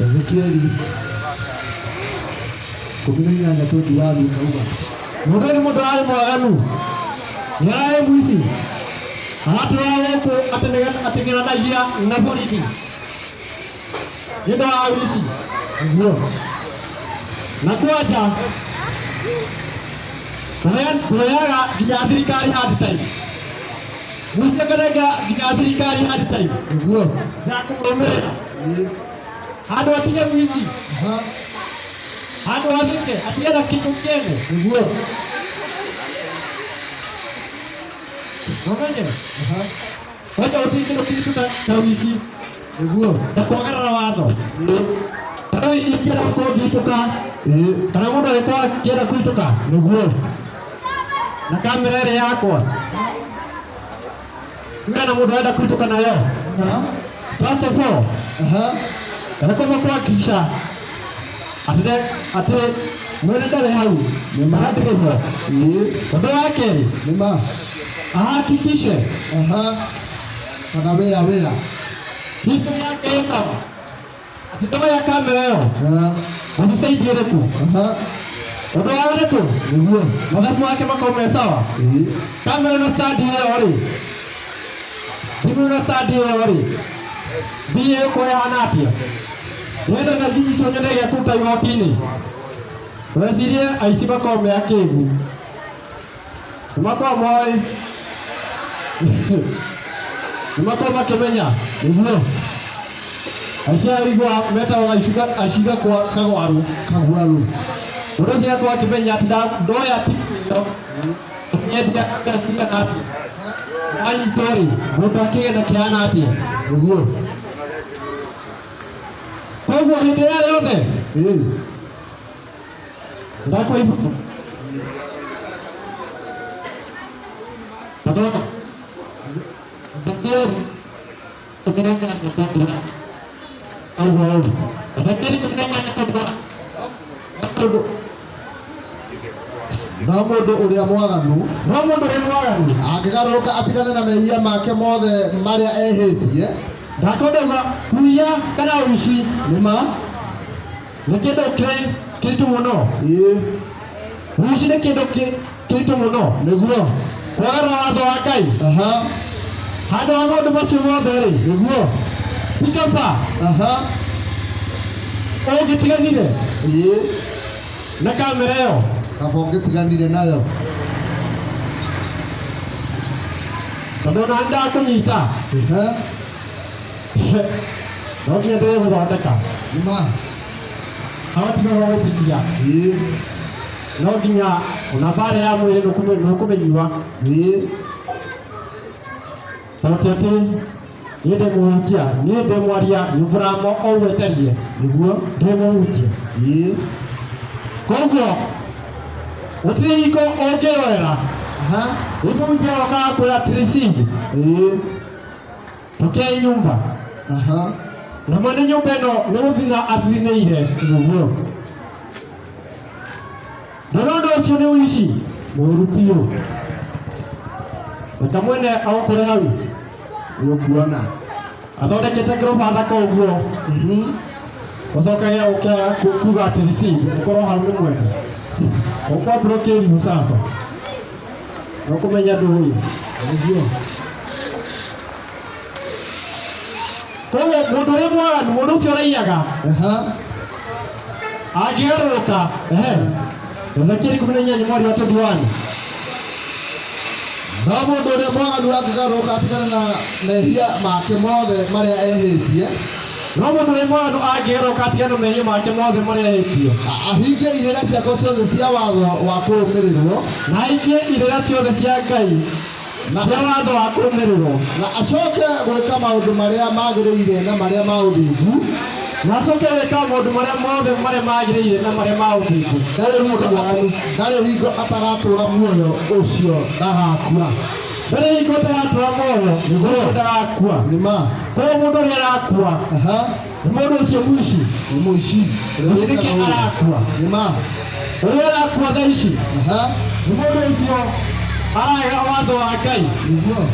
Ezekieli 18 tu wali kauba. Mudeni mudali mwaganu. Yae mwisi. Hatu wako atengeneza njia na polisi. Ndio awisi. Ndio. Na kuacha. Tunayaga kijathirikari hadi sasa. Musekerega kijathirikari hadi sasa. Ndio. Na kumromera. Hado atige mwisi. Hado atige atiera kitu kene. Ndio. Ngoja. Wacha utige kitu cha wiki. Ndio. Na kuagarara watho. Ndio ikira kudituka. Kana mundu alikuwa akienda kuituka. Ndio. Na kamera ile yako. Ngana mundu aenda kuituka nayo. First of all, kana kama kwa kisha. Ate mwene ndale hau. Ni maadili hivyo. Ndio yake. Nima. Ahakikishe. Kana wera. Hizo yake iko. Atitoa ya kamera yao. Unisaidie tu. Ndio wale tu. Ndio. Madhamu wake makao sawa. Kamera na stand ile wale. Hivi na stand ile wale. Bie kwa anapia. Nenda na jiji tuonyeshe ya kuta yotini. Wasirie aisiba kwa yake hivi. Mako moyo. Mako makemenya. Ndio. Aisha igwa meta wa ashiga kwa kagwaru. Urozi yako akipenya tika doya tikino. Nyedia katika napi. Ani tori, mutake na kiana ati. Ndio. Kwa hivyo ndio yote. Ndako hivyo. Ndio. Tukirenga na kutoka. Au. Daktari tukirenga na kutoka. Na mundu uria mwaganu angigaruruka atigane na mehia make mothe maria ehitie ndakondaga kuya kana uici nima ni kindu kiritu muno uici ni kindu kiritu muno niguo kwagara watho wa Ngai handu wa maundu macio mothe ri niguo pikapa ungitiganire na kamera iyo kaba ungitiganire nayo tondu na ndakunyita no nginya ndĩrĩ gũthondeka nima hawatiga gũgũtigia no nginya ona bare ya mwĩrĩ nĩũkũmĩnyua tondũ atĩ niĩ ndĩmũhunjia niĩ ndĩmwaria nyumbũramo o gweterie niguo ndĩmũhunjia koguo Utiriko ongerera. Aha. Ibu njeo kako ya tirisingi. Tokea nyumba. Aha. Na mwene nyumba ĩno nĩ gũthina athineire. Nĩguo. Na ũndũ ũcio nĩ ũici. Mũru biũ. Reka mwene agũkore hau. Nĩũkuona. Athondekete ngoroba thaka ũguo. Ũcokagia ũkĩaga kuga atĩ rĩcithi ũkorwo hau nĩ mwene. Ũkwambũra kĩrimũ sasa. Na ũkũmenya ndũĩ. Nĩguo. Koguo mũndũ ũrĩa mwaganu, mũndũ ũcio ũraiyaga Aha. angĩgarũrũka. Ezekieli 18 mweri wa 21. No mũndũ ũrĩa mwaganu angĩgarũrũka atigane na mehia make mothe marĩa ehĩtie, No mũndũ ũrĩa mwaganu angĩgarũrũka atigane na mehia make mothe marĩa ehĩtio, ahingie irĩra ciake ciothe cia watho wa kũrũmĩrĩrwo, na aingie irĩra ciothe cia Ngai cia watho wa kũrũmĩrĩrwo, na acoke gwĩka maũndũ marĩa magĩrĩire na marĩa ma ũthingu, na acoke gwĩka maũndũ marĩa mothe marĩa magĩrĩire na marĩa ma ũthingu. ndarĩ hingo ataratũũra muoyo ũcio ndagakua. Ndarĩ hingo ataratũũra muoyo ũcio ndagakua. Nĩma. Koguo mũndũ ũrĩa arakua nĩ mũndũ ũcio mũici. Nĩ mũici. Nĩkĩ arakua. Nĩma. Ũrĩa arakua thaa ici nĩ mũndũ ũcio ararega watho wa Ngai.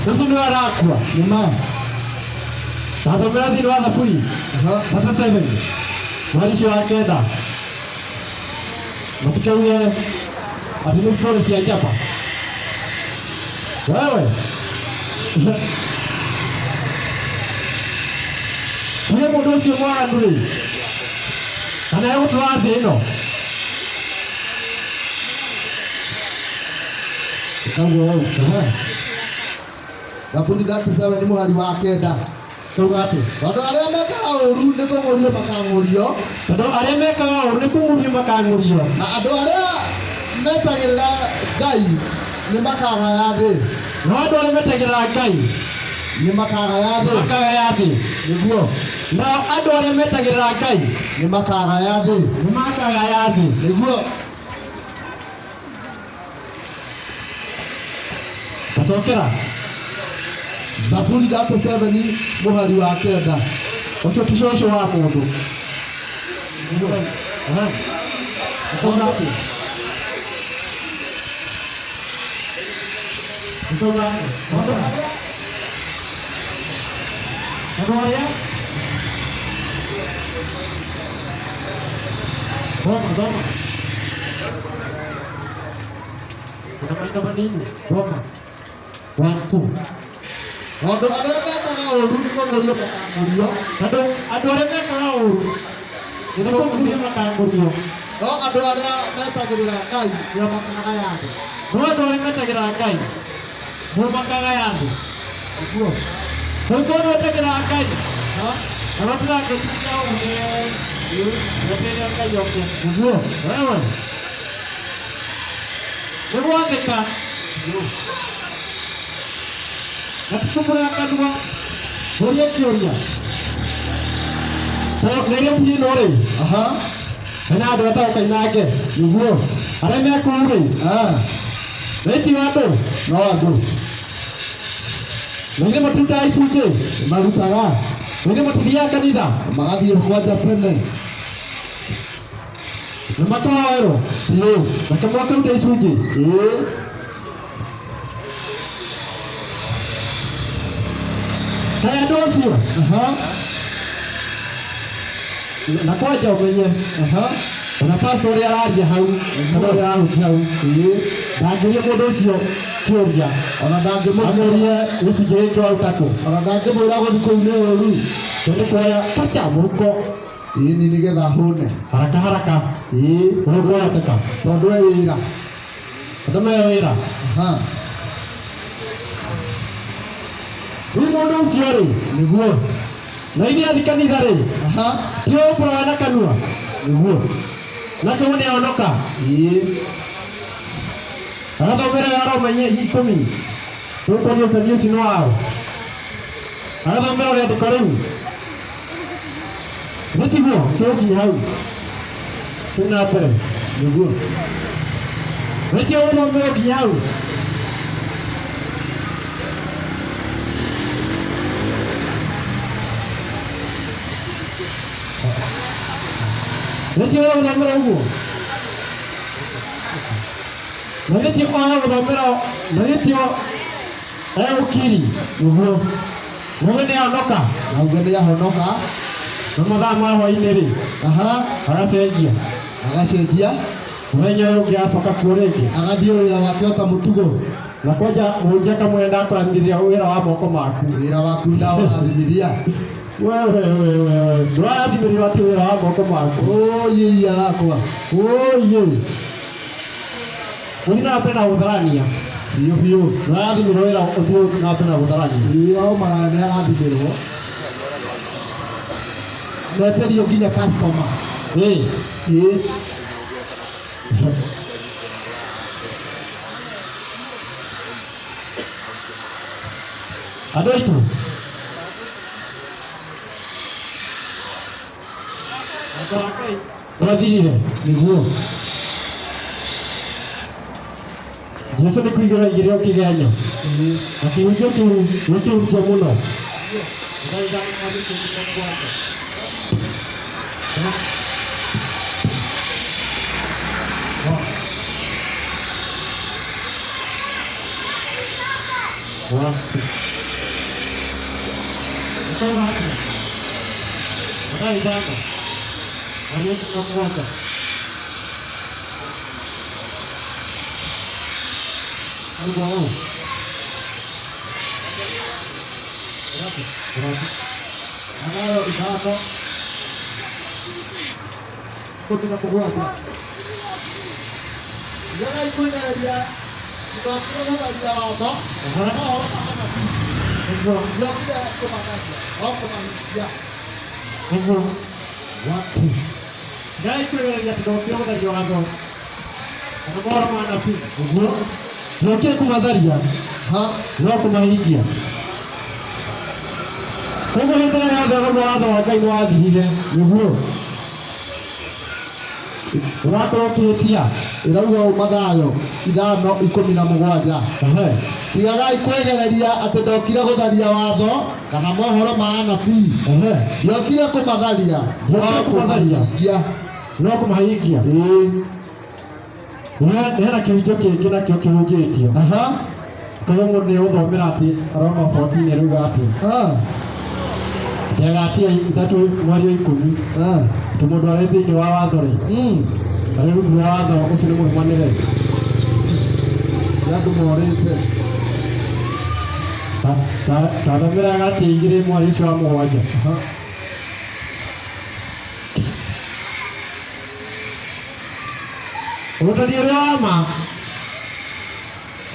Ũcio nĩwe arakua. Nĩma. Tathomera thĩinĩ wa Thaburi chapter 7 mweri ũcio wa 9. Matikauge atĩ nĩ story cia njamba. Wewe tuge mũndũ ũcio mwaganu rĩ, kana egũtũra thĩ ĩno. Kauga ũũ. Thaburi 37 mũhari wa 9. Kauga atĩ Tondũ arĩa mekaga ũũru nĩ kũng'ũrio makang'ũrio, tondũ arĩa mekaga ũũru nĩ kũng'ũrio makang'ũrio, na andũ arĩa metagĩrĩra Ngai nĩ makagaya thĩ. no andũ arĩa metagĩrĩra Ngai Nĩ makagaya thĩ. makagaya thĩ. Nĩguo. Nao andũ arĩa metagĩrĩra Ngai Nĩ makagaya thĩ. nĩ makagaya thĩ. Nĩguo. Tacokera Thaburi 37 mũhari wa 9. ũcio ti cũcũ wa mũndũ. Kauga atĩ kauga andũ arĩa thoma kuna maitho manini thoma 1 2. Tondũ arĩa mekaga ũũru nĩ kũng'ũrio makang'ũrio, Andũ arĩa mekaga ũũru nĩ kũng'ũrio makang'ũrio, no andũ arĩa metagĩrĩra Ngai nĩo makagaya thĩ. no andũ arĩa metagĩrĩra Ngai nĩo makagaya thĩ. Nĩguo. Koguo nĩ wetagĩrĩra Ngai na gũtirangĩciria wetereire Ngai oke. Nĩguo. Wewe nĩ gwathĩka na tũkũmũra kanua ũrĩa kĩũria rĩrĩa mũthĩ ĩno rĩ, hena andũ ataũkainange. Nĩguo. Arĩa mekũu rĩ nĩtio andũ No andũ na ithe matirutaga icunjĩ, marutaga na ithe matithiaga kanitha, magathiĩ kwanja tene. na makahoerwo reke mwakaruta icunjĩ. Kaĩ andũ acio na kwanja ũmenye ona pastor ũrĩa araria hau kana ũrĩa arahutia hau ndangĩria mũndũ ũcio kĩũria, Ona ndangĩmũria amũrie gĩcunjĩ gĩkĩ waruta kũ, ona ndangĩmwĩra gũthiĩ kũu nĩ ũũru. tondũ kuoya pacha mũhuko Ĩni nĩgetha hũne. haraka ũrĩa kwahoteka, Tondũ e wĩra. tondũ me wĩra. Rĩu mũndũ ũcio rĩ, Nĩguo. na ithe athi kanitha rĩ, ti ũkũraga na kanua Nĩguo. na kĩu nĩ ahonoka, agathomera aromenye 10 tũkũria ũtani ũcio nĩ wao, agathomera rĩandĩko rĩu nĩtiguo tũgũkinya hau twĩna mbere. Nĩguo. Wewe unaomba kiau. Wewe unaomba huko. Nageti kwa unaomba, nageti ukiri. Ugo. Mugende ahonoka. Na ugende ahonoka. Mathaa ma hwainĩ rĩ, agacenjia mũthenya ũyũ ũngĩ acoka kuo rĩngĩ agathiĩ wĩra wake ota mũtugo. na kwanja mũhunjia kamwe ndakũrathimithia wĩra wa moko maku. Wĩra waku ndaũrathimithia. Ndũrathimithio atĩ wĩra wa moko maku. Oye yakwa. Oye. Ũthiĩ na mbere na gũtharania. Biũ biũ. Ndũrathimirwo wĩra ũthiĩ na mbere na gũtharania. Wĩra ũmaraga nĩ arathimirwo. Neterio nginya customer. Andũ aitũ ũrathirire nĩguo Jesũ nĩ kũigĩra igĩrĩ o kĩgenyo na kĩhunjio kĩu nĩ kĩhunjio mũno. Nokire kumatharia no kũmahingia. Koguo hĩndĩ ĩrĩa yothe watho wa Ngai nĩwathirire nĩguo ũrakorwo ũkĩhĩtia. Ĩrauga Mathayo 5:17. Tigagai kwĩgereria atĩ ndokire gũtharia watho kana mohoro ma anabii. Ndiokire kũmatharia no kũmahingia. Hena kĩhunjio kĩngĩ nakĩo kĩhunjĩtio. Koguo mũndũ nĩegũthomera atĩ Roma 14 ĩrauga atĩ Galatia 3:10 atĩ mũndũ arĩ thĩinĩ wa watho rĩ, arĩ rungu rwa watho ũcio nĩ mũrũmanĩre. Andũ morĩte. Tathomera Galatia 2:7. Ũrutani ũrĩa wa ma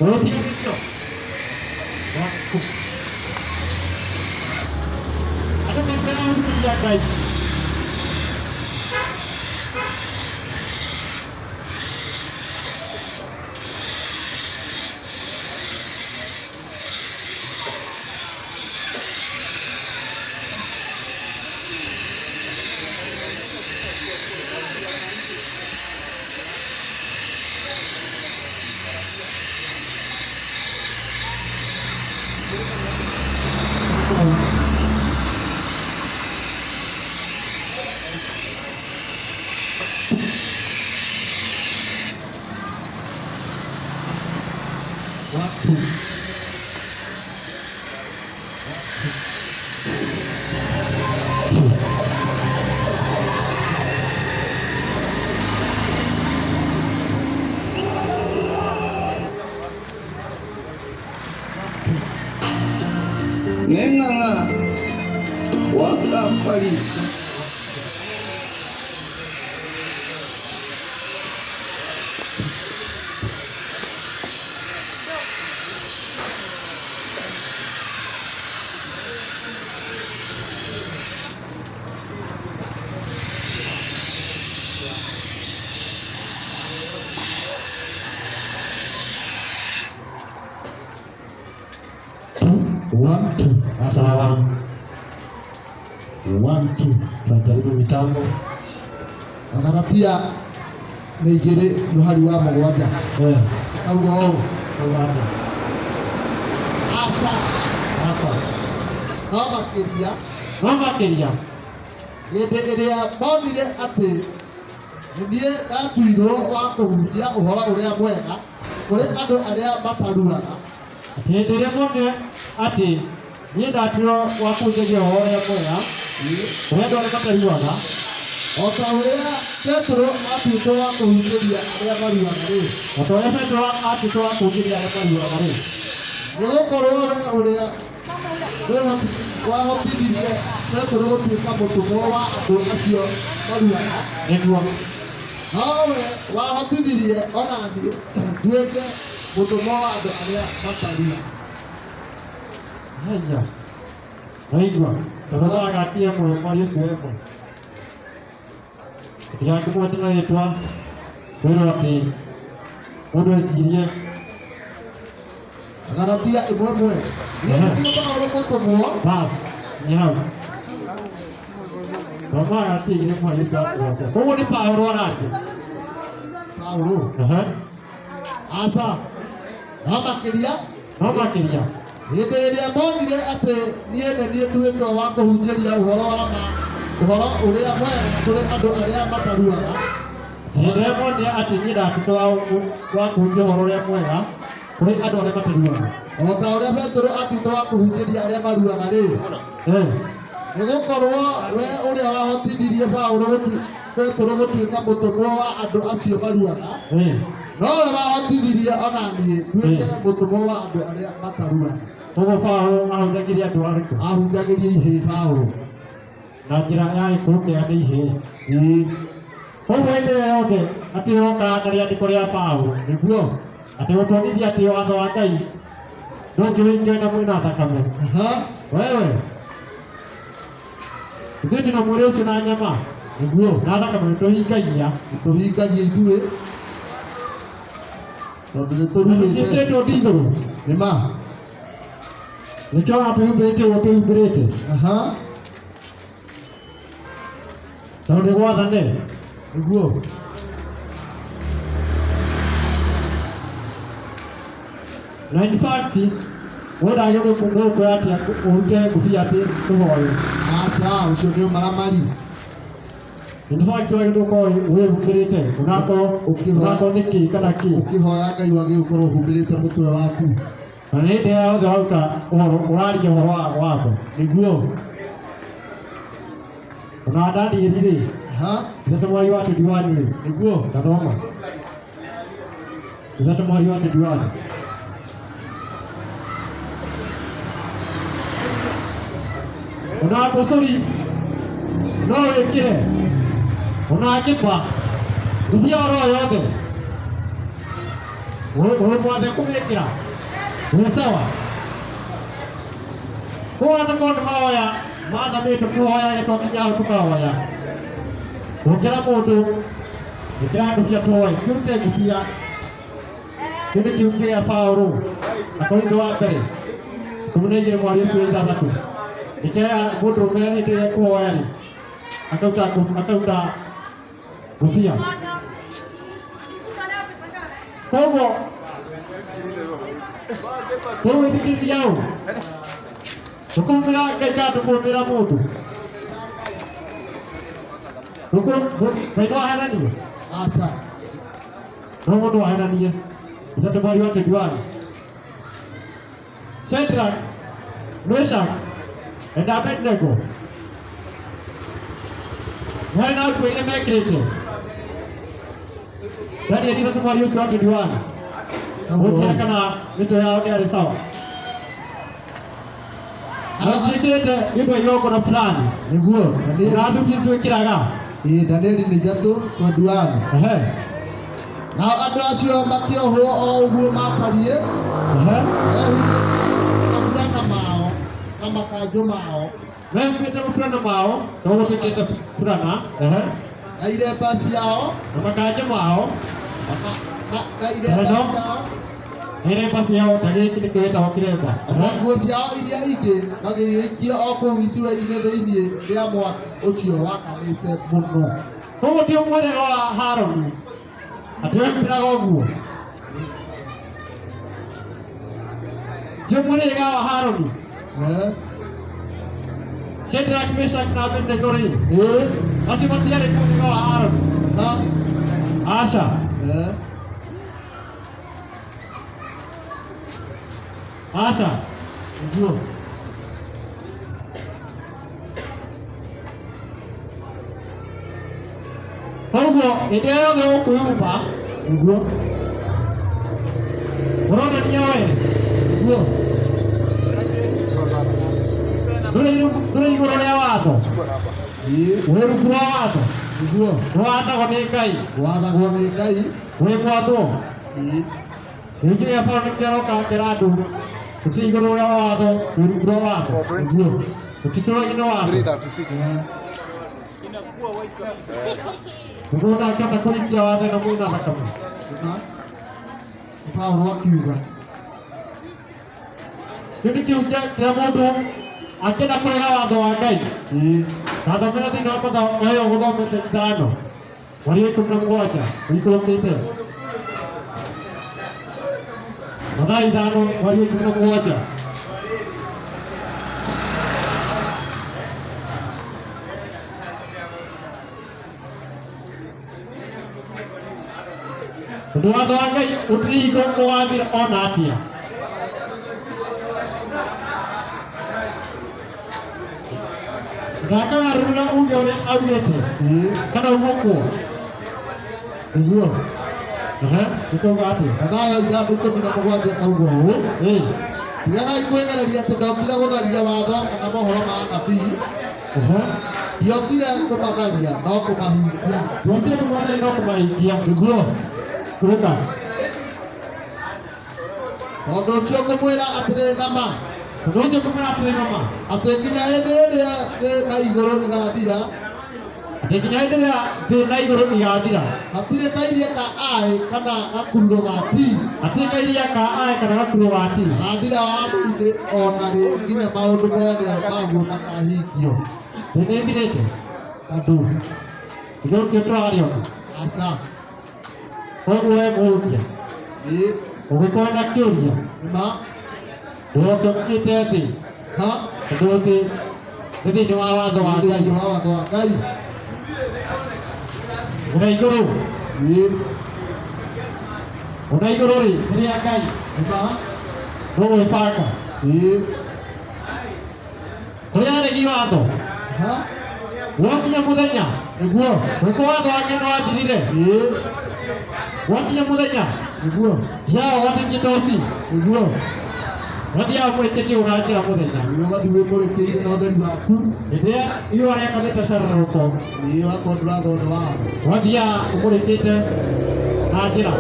ũrũtiganĩtio andũ mekĩra ũhunjia Ngai. Ngenganga wakafari sawa. 1 2 tunajaribu mitambo. Galatia nĩ igĩrĩ mũhari wa mũgwanja auga ũũ aca no makĩria hĩndĩ ĩrĩa monire atĩ niĩ ndatuirwo wa kũhunjia ũhoro ũrĩa mwega kũrĩ andũ arĩa mataruaga. Hĩndĩ ĩrĩa monire atĩ niĩ ndatuirwo wa kũhunjia ũhoro ũrĩa mwega kũrĩ andũ arĩa mataruaga, o ta ũrĩa Petro atuĩtwo wa kũhunjĩria arĩa maruaga rĩ, nĩgũkorwo wee ũrĩa wahotithirie Petro gũtuĩka mũtũmwo wa andũ acio maruaga, nowe wahotithirie ona niĩ nduĩke mũtũmwo wa andũ arĩa mataruaga. Waigua tondũ wagatia mũno mwari ũcio wemwe ĩtigakĩmwete na rĩtwa kwĩrwo atĩ mũndũ ecirie Galatia ĩmwe ĩmwe nĩtio Paulo mũtũmwo basi nĩ hau tondũ wagatia igĩrĩ mwari ũcio wemwe. Koguo nĩ Paulo araria Paulo aca no makĩria hĩndĩ ĩrĩa monire atĩ niĩ nĩ niĩ nduĩtwo wa kũhunjĩria ũhoro ũrĩa mwega kũrĩ andũ arĩa mataruaga. Hĩndĩ ĩrĩa monire atĩ niĩ ndatuĩtwo wa kũhunjia ũhoro ũrĩa mwega kũrĩ andũ arĩa mataruaga, o ta ũrĩa Petro atuĩtwo wa kũhunjĩria arĩa maruaga rĩ, nĩgũkorwo wee ũrĩa wahotithirie Petro gũtuĩka mũtũmwo wa andũ acio maruaga, nowe wahotithirie ona niĩ nduĩke mũtũmwo wa andũ arĩa mataruaga. Koguo Paulo ahunjagĩria andũ arĩkũ? Ahunjagĩria ihĩĩ Paulo na njĩra ya gĩkũyũ kĩa nĩ ihĩĩ. Koguo hĩndĩ ĩyo yothe akĩhokaga na rĩandĩko rĩa Paulo nĩguo atĩ gũtũonithia atĩ watho wa Ngai ndũngĩwĩingĩra na mwĩna thakame. Wewe ithuĩ twĩna mwĩrĩ ũcio na nyama nĩguo na thakame nĩtũhingagia ithuĩ tondũ nĩtũrugĩtwo ndithũrũ nĩma nĩkĩo twĩhumbĩrĩte ũguo twĩhumbĩrĩte tondũ nĩ gwathane nĩguo. Na in fact wendagĩrĩirwo gũkwĩra atĩ ũrute ngũbia atĩ tũhoe. Aca ũcio nĩ ũmaramari. In fact wagĩrĩirwo gũkorwo wĩhumbĩrĩte ũnakorwo nĩ kĩ kana kĩ ũkĩhoya Ngai wagĩrĩirwo gũkorwo ũhumbĩrĩte mũtwe waku. Na nĩ hĩndĩ ĩrĩa yothe wauta ũhoro ũraria ũhoro wa watho nĩguo ona Danieli rĩ ithatũ mweri wa twenty-one rĩ nĩguo ndathoma ithatũ mweri wa twenty-one ona mbũcũri no wĩkĩre ona ngĩmba nduthia oro yothe ũrĩ mwathe kũmĩkĩra wĩ sawa. Koguo andũ nĩ mahoya mathanĩtwo kũhoya gĩtwakinya hau tũkahoya. Ũngĩra mũndũ ĩkĩra ngũbia twoe kĩrute ngũbia kĩndũ kĩu kĩa Paulo Akorintho wa mbere ikũmi na igĩrĩ mweri ũcio wa ithathatũ ĩkĩra mũndũ ũmwe hĩndĩ ĩrĩa kũhoya rĩ akauta ngũbia. Koguo tũgwĩtĩkĩria ũũ tũkũmĩra Ngai kana tũkũmĩra mũndũ? Ngai no ahenanie? Aca no mũndũ ahenanie. Ithatũ mweri wa twenty-one Shadrach, Meshach and Abednego mwena ũcio iria mekĩrĩte Danieli ithatũ mweri ũcio wa twenty-one gũkĩra kana mĩtwe yao nĩ arĩ sawa. Nĩciĩkĩrĩte nĩũndũ wa igongona fulani nĩguo na thuti nĩtwĩkĩraga Danieli nĩ ithatũ twenty-one. Nao andũ acio makĩohwo o ũguo matariĩ maburana mao na makanjũ mao mehumbĩte maburana mao no gũtũkĩte burana na iremba ciao na makanjũ mao na iremba ciao iremba ciao ta gĩkĩ nĩ kĩrĩtagwo kĩremba na nguo ciao iria ingĩ magĩikia o kũu icua-inĩ thĩinĩ rĩa mwaki ũcio wakanĩte mũno. Koguo ti mũhĩrĩga wa Harũni atwembiraga ũguo ti mũrĩga wa Harũni Shadrach, Meshach na Abednego rĩ ati matiarĩ mũrĩga wa Harũni aca aca ũguo koguo hĩndĩ ĩrĩa yothe ũkwĩhumba ũguo ũronania we ũguo ndũrĩ igũrũ rĩa watho wĩ rungu rwa watho ũguo nĩwathagwo nĩ Ngai wathagwo nĩ Ngai wĩ mwathwo rĩngĩ gĩa Paũlũ nĩkĩo aroka akĩra andũ tũtĩ igũrũ rĩa watho wĩ rungu rwa watho ũguo tũtikĩrũi nĩ watho 336. mũndũ angĩhota kũrikia watho na mũna thakame Paulo akiuga kĩndũ kĩu kĩa mũndũ akĩenda kũrega watho wa Ngai ndathomera thĩinĩ wa mathayo ũyũ gũthomete 5 mweri 17 ũikũrũkĩte mathayo 5 mweri 17 tondũ watho wa Ngai ũtirĩ hingo ũgathira ona atĩa ndakagarũrĩra uge ũrĩa augĩte kana ũgũkwo ũguo nĩkauga atĩa mathayo 5:17 akauga ũũ tigagai kwĩgereria atĩ ndokire gũtharia watho kana mohoro ma anabii ndiokire kũmatharia no kũmahingia ndokire kũmatharia no kũmahingia nĩguo kũrũka tondũ ũcio ngũmwĩra atĩrĩ nama tondũ ũcio ngũmwĩra atĩrĩ nama atĩ nginya hĩndĩ ĩrĩa thĩ na igũrũ igathira atĩ nginya hĩndĩ ĩrĩa thĩ na igũrũ igathira hatirĩ kairia ka aĩ kana gakururo ga ti hatirĩ kairia ka aĩ kana gakururo ga ti gathira watho-inĩ ona rĩ nginya maũndũ mothe maguo makahingio thĩ nĩĩthirĩte andũ igũrũkio tũrarĩona aca koguo we mũhukia ũngĩkorwo na kĩũria nĩma ndũroke ũkinyĩte thĩ ha tondũ thĩ nĩ thĩinĩ wa watho wa Ngai thĩinĩ wa watho wa Ngai ũna igũrũ ũna igũrũ rĩ rĩrĩa Ngai nĩma ndũgwĩbanga kũrĩa aregi watho ha gwakinya mũthenya nĩguo gwĩkwo watho wake nĩ wathirire gwakinya mũthenya nĩguo yao watĩtie toci nĩguo wathiaga mũrĩkie kĩũra njĩra mũthenya ũgathiĩ wĩmũrĩkĩire na ũtheri waku hĩndĩ ĩrĩa riũa rĩakanĩte cararũko wakorwo ndũrathona watho wathiaga ũmũrĩkĩte na njĩra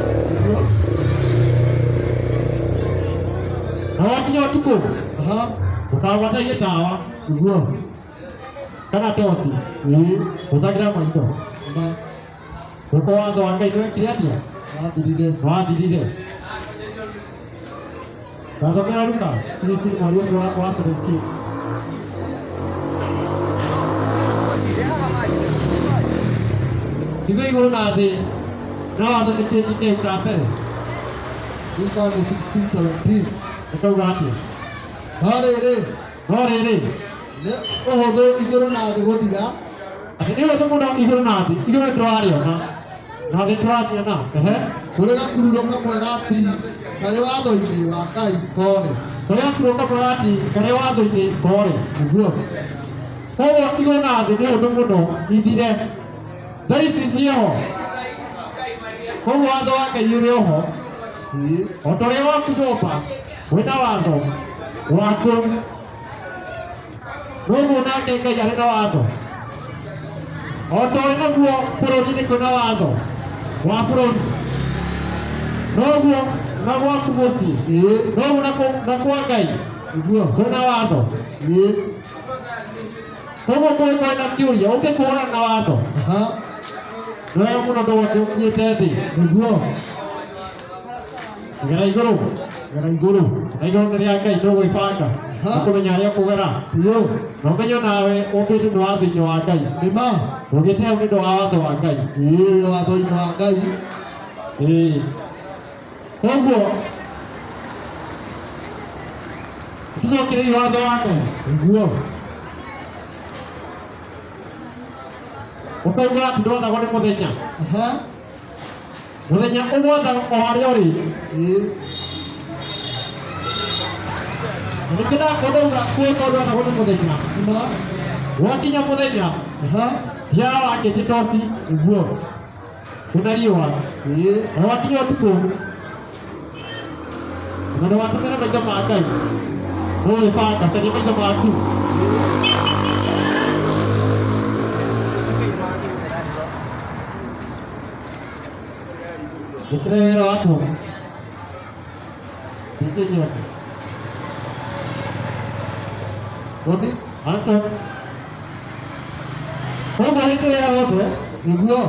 na wakinya ũtukũ ha ndũkagwatagie tawa nĩguo kana toci hũthagĩra maitho na gwĩkwo watho wa Ngai nĩwekire atĩa wathirire wathirire ndathomera Luka 16 mweri ũcio wa 17 Tiga igũrũ na thĩ no watho nĩ kĩngĩ kĩu na mbere Luka 16:17 ũkauga atĩa no rĩrĩ no rĩrĩ nĩ ũhũthũ igũrũ na thĩ gũthira atĩ nĩ ũhũthũ mũno igũrũ na thĩ igũrũ nĩtũrarĩona na thĩ tũrathiona kũrĩ gakururo kamwe ga ti karĩ watho-inĩ wa Ngai kore kũrĩa gakururo kamwe ga ti karĩ watho-inĩ kore nĩguo koguo igũrũ na thĩ nĩ ũhũthũ mũno ithire thaa ici ciĩho koguo watho wa Ngai ũrĩ oho o ta ũrĩa waku nyũmba wĩna watho waku noguo nake Ngai arĩ na watho o ta ũrĩ naguo bũrũri-inĩ kwĩna watho wa bũrũri noguo na gwaku mũciĩ noguo na kwa Ngai nĩguo kwĩna watho koguo kũrĩ na kĩũria ũngĩkũhũrana na watho ha nĩ wega mũno ndũgoke ũkinyĩte thĩ nĩguo gera igũrũ gara igũrũ na igũrũ nĩ rĩa Ngai ndũgwĩbanga na kũmenya harĩa kũgera biũ na ũmenye nawe ũmbĩtwo nĩ watho-inĩ wa Ngai nĩma ũgĩte hau nĩ ũndũ wa watho wa Ngai watho-inĩ wa Ngai Koguo tucokereire watho wa Ngai Niguo. ukauga ati ndwathagwo nĩ mũthenya Aha. mũthenya ũgwotha o harĩa ũrĩ nĩkĩndakũndauga kwĩko ndwathagwo nĩ mũthenya Ima. gwakinya mũthenya Aha. hiara wakĩte toci Niguo. kuna riũa na wakinya ũtukũ na ndũgatũmĩre maitho ma Ngai ũgĩbanga caria maitho maku gũtirehera watu ingĩnyota Rodi. Anton koguo hĩndĩ ĩrĩa yothe Niguo.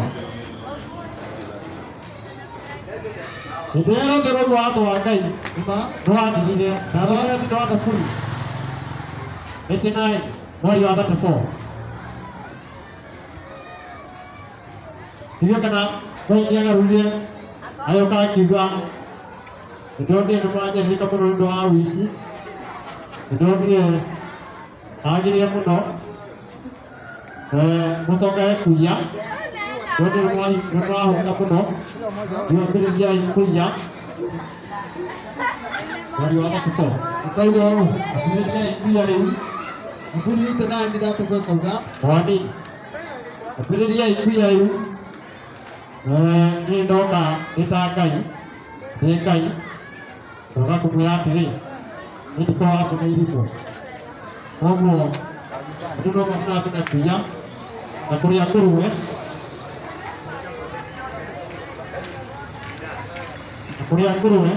hĩndĩ ĩrĩa yothe roigwo watho wa Ngai Ima. nĩwathirire na thomere thutha wa Thaburi 89 mweri wa 34 ithuĩ kana Ngai nĩagarũrire agĩũka akiuga nĩndonire nĩmũranyarirĩka mũno nĩũndũ wa ũici nĩndonire agĩrĩire mũno mũcokae kuiya ndonire nĩmwahũka mũno nĩwambĩrĩriai kuiya mweri wa 34 Ukauga ũũ. ambĩrĩriai kuiya rĩu Mbũri ite nayo nĩndatũka kauga. wani ambĩrĩriai kuiya rĩu niĩ ndoka ĩta Ngai ndĩ Ngai ndoka kũmwĩra atĩrĩ nĩndĩkoragwo hapo na irimũ koguo andũ no matinatũna kuiya na kũrĩa ngũrũwe na kũrĩa ngũrũwe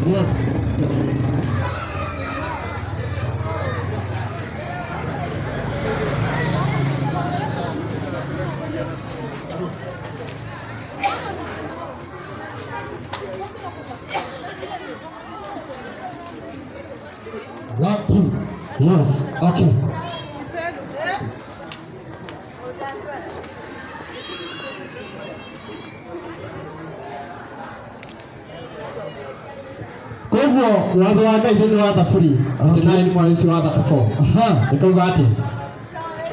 Yes. One, two. yes Okay. koguo watho wa Ngai thĩinĩ wa Thaburi 89 mweri ũcio wa 34 Aha. ĩkauga atĩ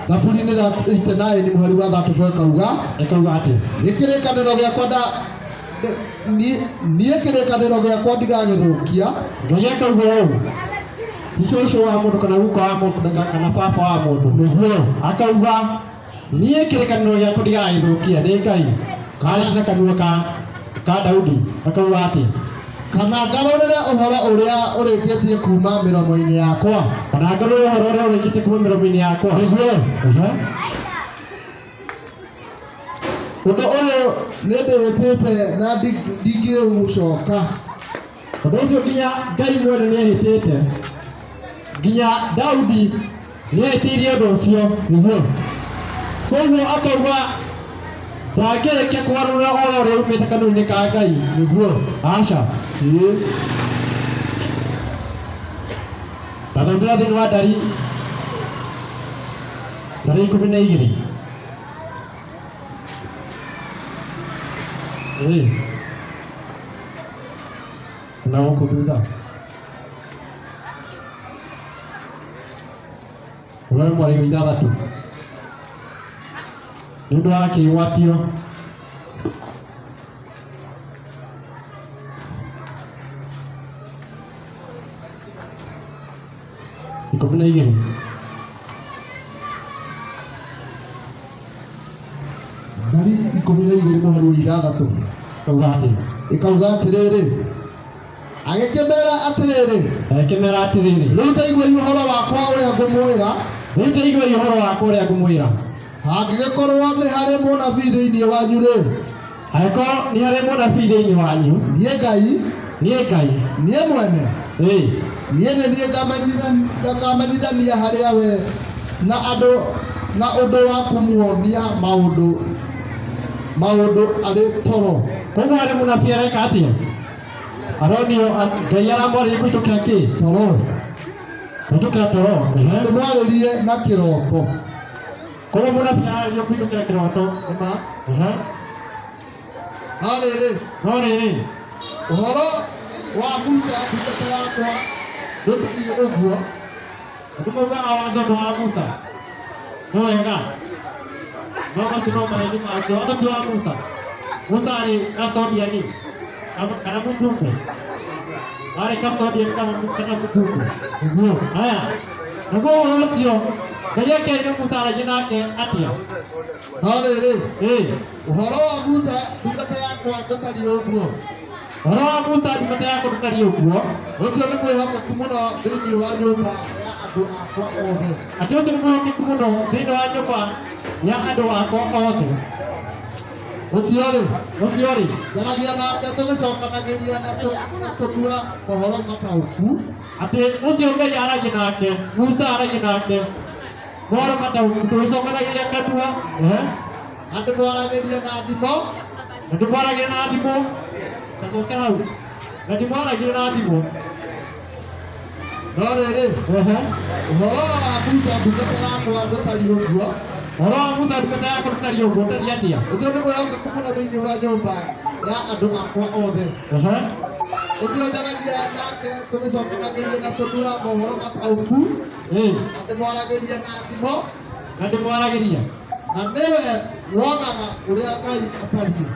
Thaburi nĩ ite nayo nĩ mũhari wa 34 kauga. ĩkauga atĩ Gĩkĩrĩkanĩro gĩakwa niĩ kĩrĩkanĩro gĩakwa ndigagĩthũkia. Ngai akauga ũũ ti cũcũ wa mũndũ kana guka wa mũndũ kana baba wa mũndũ Nĩguo. akauga niĩ kĩrĩkanĩro gĩakwa ndigagĩthũkia nĩ Ngai karĩ na kanua ka Daudi akauga atĩ Kana ngarũrĩre ũhoro ũrĩa ũrĩkĩtie kuma mĩromo-inĩ yakwa. kana ngarũrĩre ũhoro ũrĩa ũrĩkĩtie kuma mĩromo-inĩ yakwa Nĩguo. Ũndũ ũyũ nĩ ndĩwĩtĩte na ndingĩũcoka. ũndũ ũcio nginya Ngai mwene nĩehĩtĩte nginya Daudi nĩehĩtĩirie ũndũ ũcio Nĩguo. koguo akauga ndangĩrĩkia kwarũra ũhoro ũrĩa umĩte kanua-inĩ ka Ngai Nĩguo. aca Ĩĩ. ndathondera thĩinĩ wa Ndari 12 na gũkũ thutha ũrĩa mweri wa 6 nĩ ũndũ wa kĩgwatio ikũmi na igĩrĩ Ndari 12 mũhari wa 6 kauga atĩ ĩkauga atĩrĩrĩ, agĩkĩmera atĩrĩrĩ, ekĩmera atĩrĩrĩ rĩu ndaiguai ũhoro wakwa ũrĩa ngũmwĩra. rĩu ndaiguai ũhoro wakwa ũrĩa ngũmwĩra Hangĩgĩkorwo nĩ harĩ mũnabii thĩinĩ wanyu-rĩ, angĩkorwo nĩ harĩ mũnabii thĩinĩ wanyu niĩ Ngai, niĩ Ngai niĩ mwene, niĩ nĩ niĩ ngamenyithania harĩa we na andũ na ũndũ wa kũmuonia maũndũ maũndũ arĩ toro. Koguo arĩ mũnabii areka atĩa? Aronio Ngai aramwarĩria kũhĩtũkĩra kĩ? Toro. Kũhĩtũkĩra toro. Ndĩmwarĩrie na kĩroto. Koguo mũnabii ararĩrio kũhĩtũkĩra kĩroto. Nĩma. No rĩrĩ, ũhoro wa Musa ndungata yakwa ndũthiĩ ũguo. Ndĩmaugaga watho nĩ wa Musa. Nĩ wega. No macio no maheni make. Watho ti wa Musa. Musa arĩ custodian kana mũjumbe. Arĩ custodian kana mũjumbe. Ũguo. Haya. Naguo ũhoro ũcio Ngai akerire Musa aragia nake atĩa? No rĩrĩ, ũhoro wa Musa ndungata yakwa ndũtariĩ ũguo. Ũhoro wa Musa ndungata yakwa ndũtariĩ ũguo. Ũcio nĩ mwĩhokeku mũno thĩinĩ wa nyũmba ya andũ akwa othe. Atĩ ũcio nĩ mwĩhokeku mũno thĩinĩ wa nyũmba ya andũ akwa othe. Ũcio rĩ, njaragia nake tũgĩcokanagĩria na tũtua ũhoro mataũku. Atĩ ũcio Ngai aragia nake, Musa aragia nake ũhoro mataũku tũgĩcokanagĩria ngatua. Na ndĩmwaragĩria na thimo. Na ndĩmwaragĩria na thimo. Tacoke hau. Na ndĩmwaragĩria na thimo. No rĩrĩ, ũhoro wa Musa ndungata yakwa ndũtariĩ ũguo. Ũhoro wa Musa ndungata yakwa ndũtariĩ ũguo, ũtariĩ atĩa? Ũcio nĩ mwĩhokeku mũno thĩinĩ wa nyũmba ya andũ akwa othe. Ũcio njaragia nake tũgĩcokanagĩria na tũtua mohoro mataũku. Na ndĩmwaragĩria na thimo. Na ndĩmwaragĩria. Na nĩwe wonaga ũrĩa Ngai atariĩ.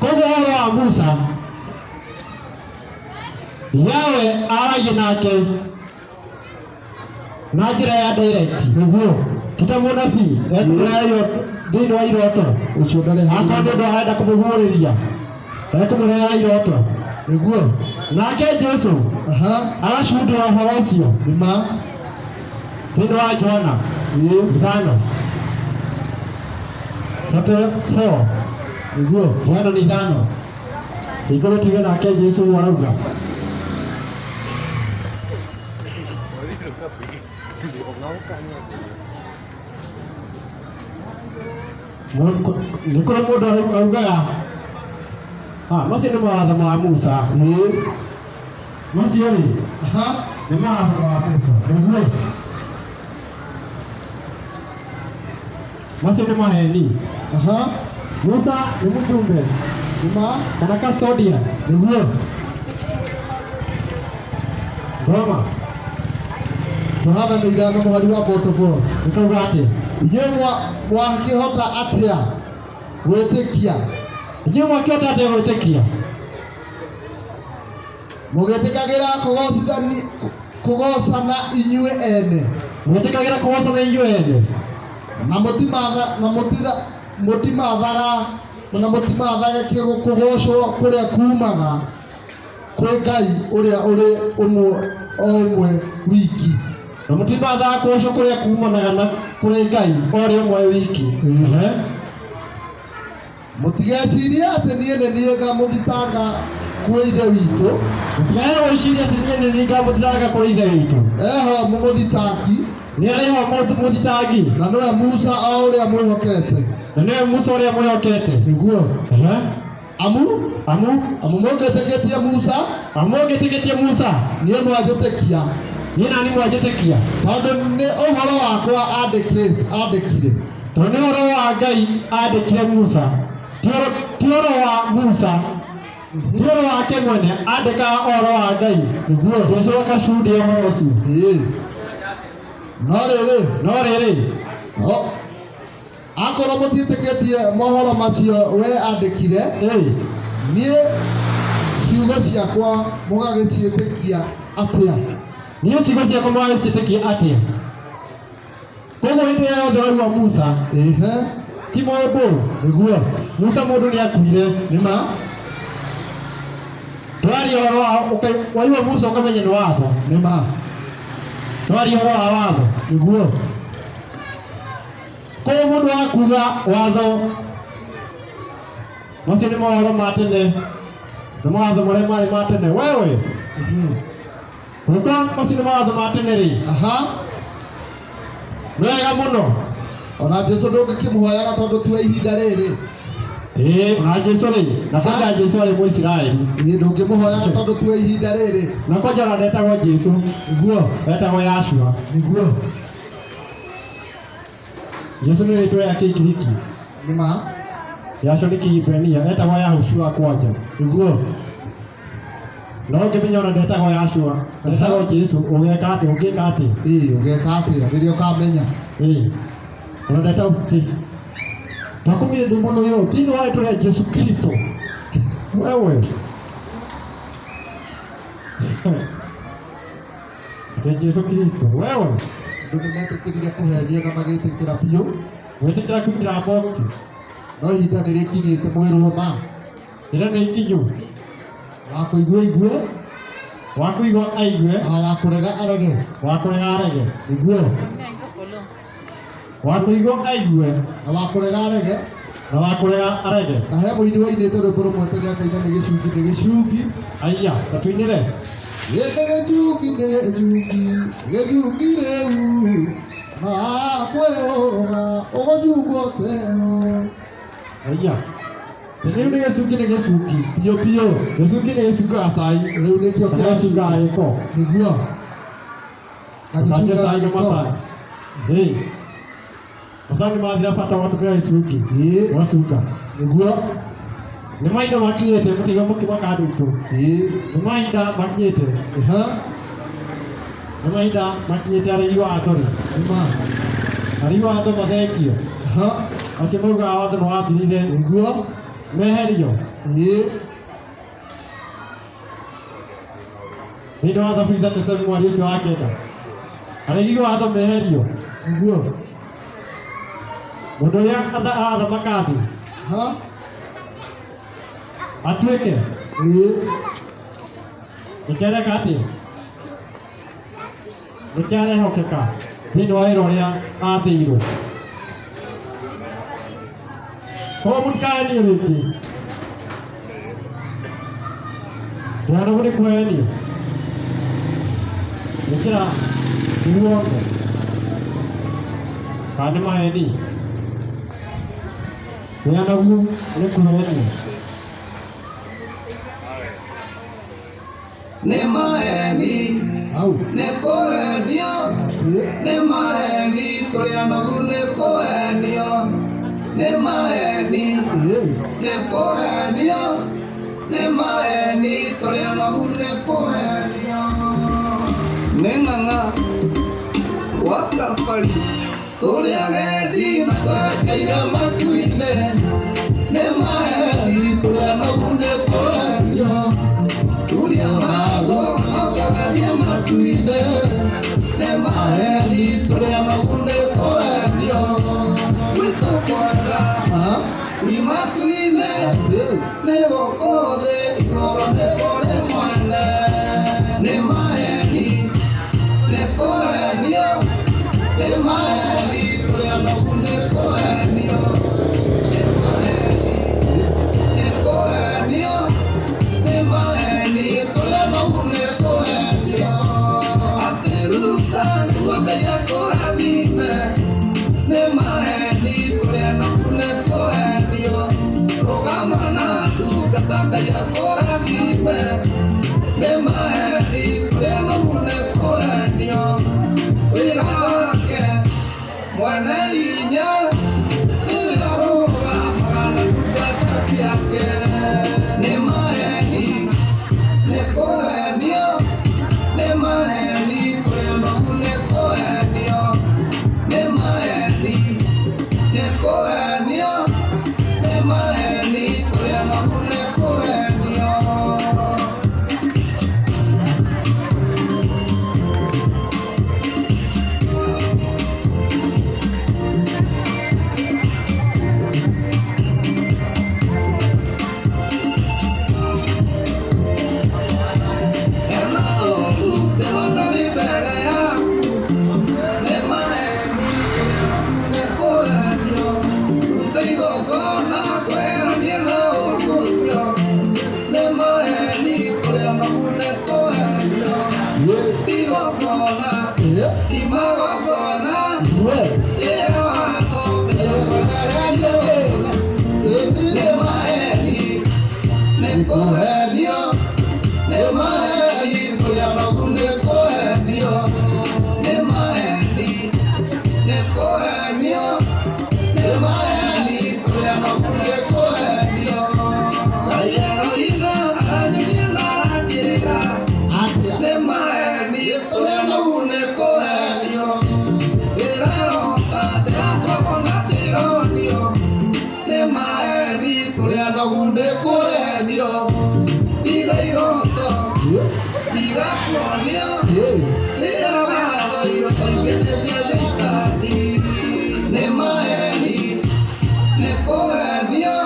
Koguo ũhoro wa Musa Yawe aragia nake na njĩra ya direct. Nĩguo kita mũnabii thĩinĩ wa iroto. Ũcio ndarĩ akorwo nĩ ũndũ arenda kũmũguũrĩria ekũmũrehera iroto. Nĩguo nake Jesũ agacundĩra ũhoro ũcio nĩma thĩinĩ wa Johana 5:4. Nĩguo Johana 5 igũrũ tuge nake Jesũ arauga nĩ kũrĩ mũndũ augaga macio nĩ mawatho ma Musa. Macio rĩ nĩ mawatho ma Musa. Nĩguo macio nĩ maheni. Musa nĩ mũjumbe kana custodian. Nĩguo Roma Tũhana nĩ ithano mweri wa protocol. Nĩtauga atĩ inyuĩ mwakĩhota atĩa gwĩtĩkia? Inyuĩ mwakĩhota atĩa gwĩtĩkia? Mũgĩtĩkagĩra kũgocana inyuĩ ene. Mũgĩtĩkagĩra kũgocana inyuĩ ene. Na mũtimathaga kũgocwo kũrĩa kumaga kwĩ Ngai ũrĩa ũrĩ ũmwe wiki. Na mũtimathaga kũgocwo kũrĩa kumanaga na kũrĩ Ngai ũrĩa ũmwe wiki. Mũtigecirie atĩ niĩ nĩ niĩ ngamũthitanga kwĩ ithe witũ. Mũtigage gwĩciria atĩ niĩ nĩ niĩ ngamũthitanga kwĩ ithe witũ. Eho mũmũthitangi. Nĩ arĩ ho mũthitangi. Na nĩwe Musa o ũrĩa mwĩhokete. Na nĩwe Musa ũrĩa mwĩhokete. Nĩguo amu mũngĩtĩkĩtie Musa. Amu mũngĩtĩkĩtie Musa. Niĩ mwanjĩtĩkia. Niĩ nani mwanjĩtĩkia. Tondũ nĩ ũhoro wakwa andĩkire. Tondũ nĩ ũhoro wa Ngai andĩkire Musa. Ti ũhoro wa Musa. Ti ũhoro wake mwene andĩkaga ũhoro wa Ngai. Nĩguo Jesũ akacundia ũhoro ũcio. No rĩrĩ akorwo mũtiĩtĩkĩtie mohoro macio we andĩkire, niĩ ciugo ciakwa mũgagĩciĩtĩkia atĩa? Niĩ ciugo ciakwa mũgagĩciĩtĩkia atĩa? Koguo hĩndĩ yothe waigua Musa ti mũndũ nĩguo Musa mũndũ nĩ akuire nĩma twari ũhoro waigua Musa ũkamenya nĩ watho nĩma twari ũhoro wa watho nĩguo kũrĩ mũndũ wa kuga watho macio nĩ mohoro ma tene nĩ mawatho marĩa marĩ ma tene wewe ũngĩkorwo macio nĩ mawatho ma tene rĩ aha nĩ wega mũno ona Jesũ ndũngĩkĩmũhoyaga tondũ ti wa ihinda rĩrĩ na Jesũ rĩ na kwanja Jesũ arĩ Mũisiraeli ndũngĩmũhoyaga tondũ ti wa ihinda rĩrĩ na kwanja ona ndetagwo Jesũ nĩguo etagwo Yashua nĩguo Jesũ nĩ rĩtwa rĩa Kĩgiriki nĩma Yashua nĩ Kĩhibrania etagwo Yahushua kwanja nĩguo no ũngĩmenya ona ndetagwo Yashua etagwo Jesũ ũgeka atĩ ũngĩka atĩ ũgeka atĩa rĩrĩa ũkamenya ona ndetagwo twakumire ndĩ mũno yo thĩinĩ wa rĩtwa rĩa Jesũ Kristo wewe Jesũ Kristo wewe andũ nĩmetĩkĩrire kũhenjia na magĩtĩkĩra biũ wĩtĩkĩra kuingĩra box no ihinda nĩrĩkinyĩte mwĩrwo ma ĩrĩa nĩ ikinyu wakũigua igue wakuigua aigue wakũrega arege wakũrega arege nĩguo wakuigua aigue na wakũrega arege na wakũrega arege na he mũini wainĩte rwĩmbo rũmwe tene akaina nĩ gĩcungi aiya tatuinĩre gĩkĩ gĩcungi rĩu na kwĩhũga ũgũjungwo teno aiya rĩu nĩ gĩcungi biũ gĩcungi nĩ gĩcungaga cai rĩu nĩkĩo gĩcungaga gĩko nĩguo na gĩcungaga cai gĩcungaga macani macani mathira bata watũmĩra gĩcungi wacunga nĩguo nĩ mahinda makinyĩte mũtiga mũkĩmaka andũ itũ nĩ mahinda makinyĩte nĩ mahinda makinyĩte arĩi watho rĩ arĩi watho mathengio acio maugaga watho nĩ wathirire nĩguo meherio thĩinĩ wa Thaburi 37 mweri ũcio wa kenda arĩi watho meherio nĩguo mũndũ ũrĩa athamaka thĩ atuĩke nĩkereka atĩ nĩkĩarehokeka thĩinĩ wa wĩra ũrĩa athĩirwo koguo mũtikahenie rĩngĩ ndĩanogu nĩ kũhenio gũkĩra iruongo kana nĩ maheni ndĩanogu nĩ kũhenio nĩ maheni nĩ kũhenio nĩ maheni tũrĩ anogu nĩ kũhenio nĩ maheni nĩ kũhenio nĩ maheni tũrĩ anogu nĩ kũhenio nĩ ng'ang'a gwa kabari tũrĩ agendi na twekeire matu-inĩ nĩ maheni tũrĩ anogu nĩ kũhenio tulia mago makagaria matu-inĩ nĩ maheni tũrĩ anogu nĩ kũhenio gwitũ kwega imatu-inĩ nĩ gũkũthĩ igũrũ nĩ kũrĩ mwene nĩ maheni nĩ kũhenio nĩ maheni tũrĩ anogu nĩ kũhenio nĩ maheni nĩ kũhenio nĩ maheni tũrĩ anogu nĩ kũhenio akĩruta nĩguo Ngai akũrathime nĩ maheni tũrĩ anogu nĩ kũhenio rũgama na ndungata Ngai akũrathime nĩ maheni tũrĩ anogu nĩ kũhenio wĩra wake mwene hinya nĩ wĩra rũgamaga na ndungata ciake nĩ maheni nĩ kũhenio nĩ maheni tũrĩ anogu nĩ kũhenio nĩ maheni nĩ kũhenio nĩ maheni tũrĩ anogu nĩ kũhenio nĩ maheni kũrĩa nogu nĩ kũhenio, nĩ maheni nĩ kũhenio, nĩ maheni kũrĩa nogu nĩ kũhenio. Ayeroiga aranyonia na aranjĩra nĩ maheni kũrĩa nogu nĩ kũhenio. Ndĩrarota ndĩrakorwo na ndĩronio, nĩ maheni kũrĩa nogu nĩ kũhenio. Iga iroto iga kuonio, ĩra watho iroto ingĩnĩria thirikari. Nĩ maheni nĩ kũhenio,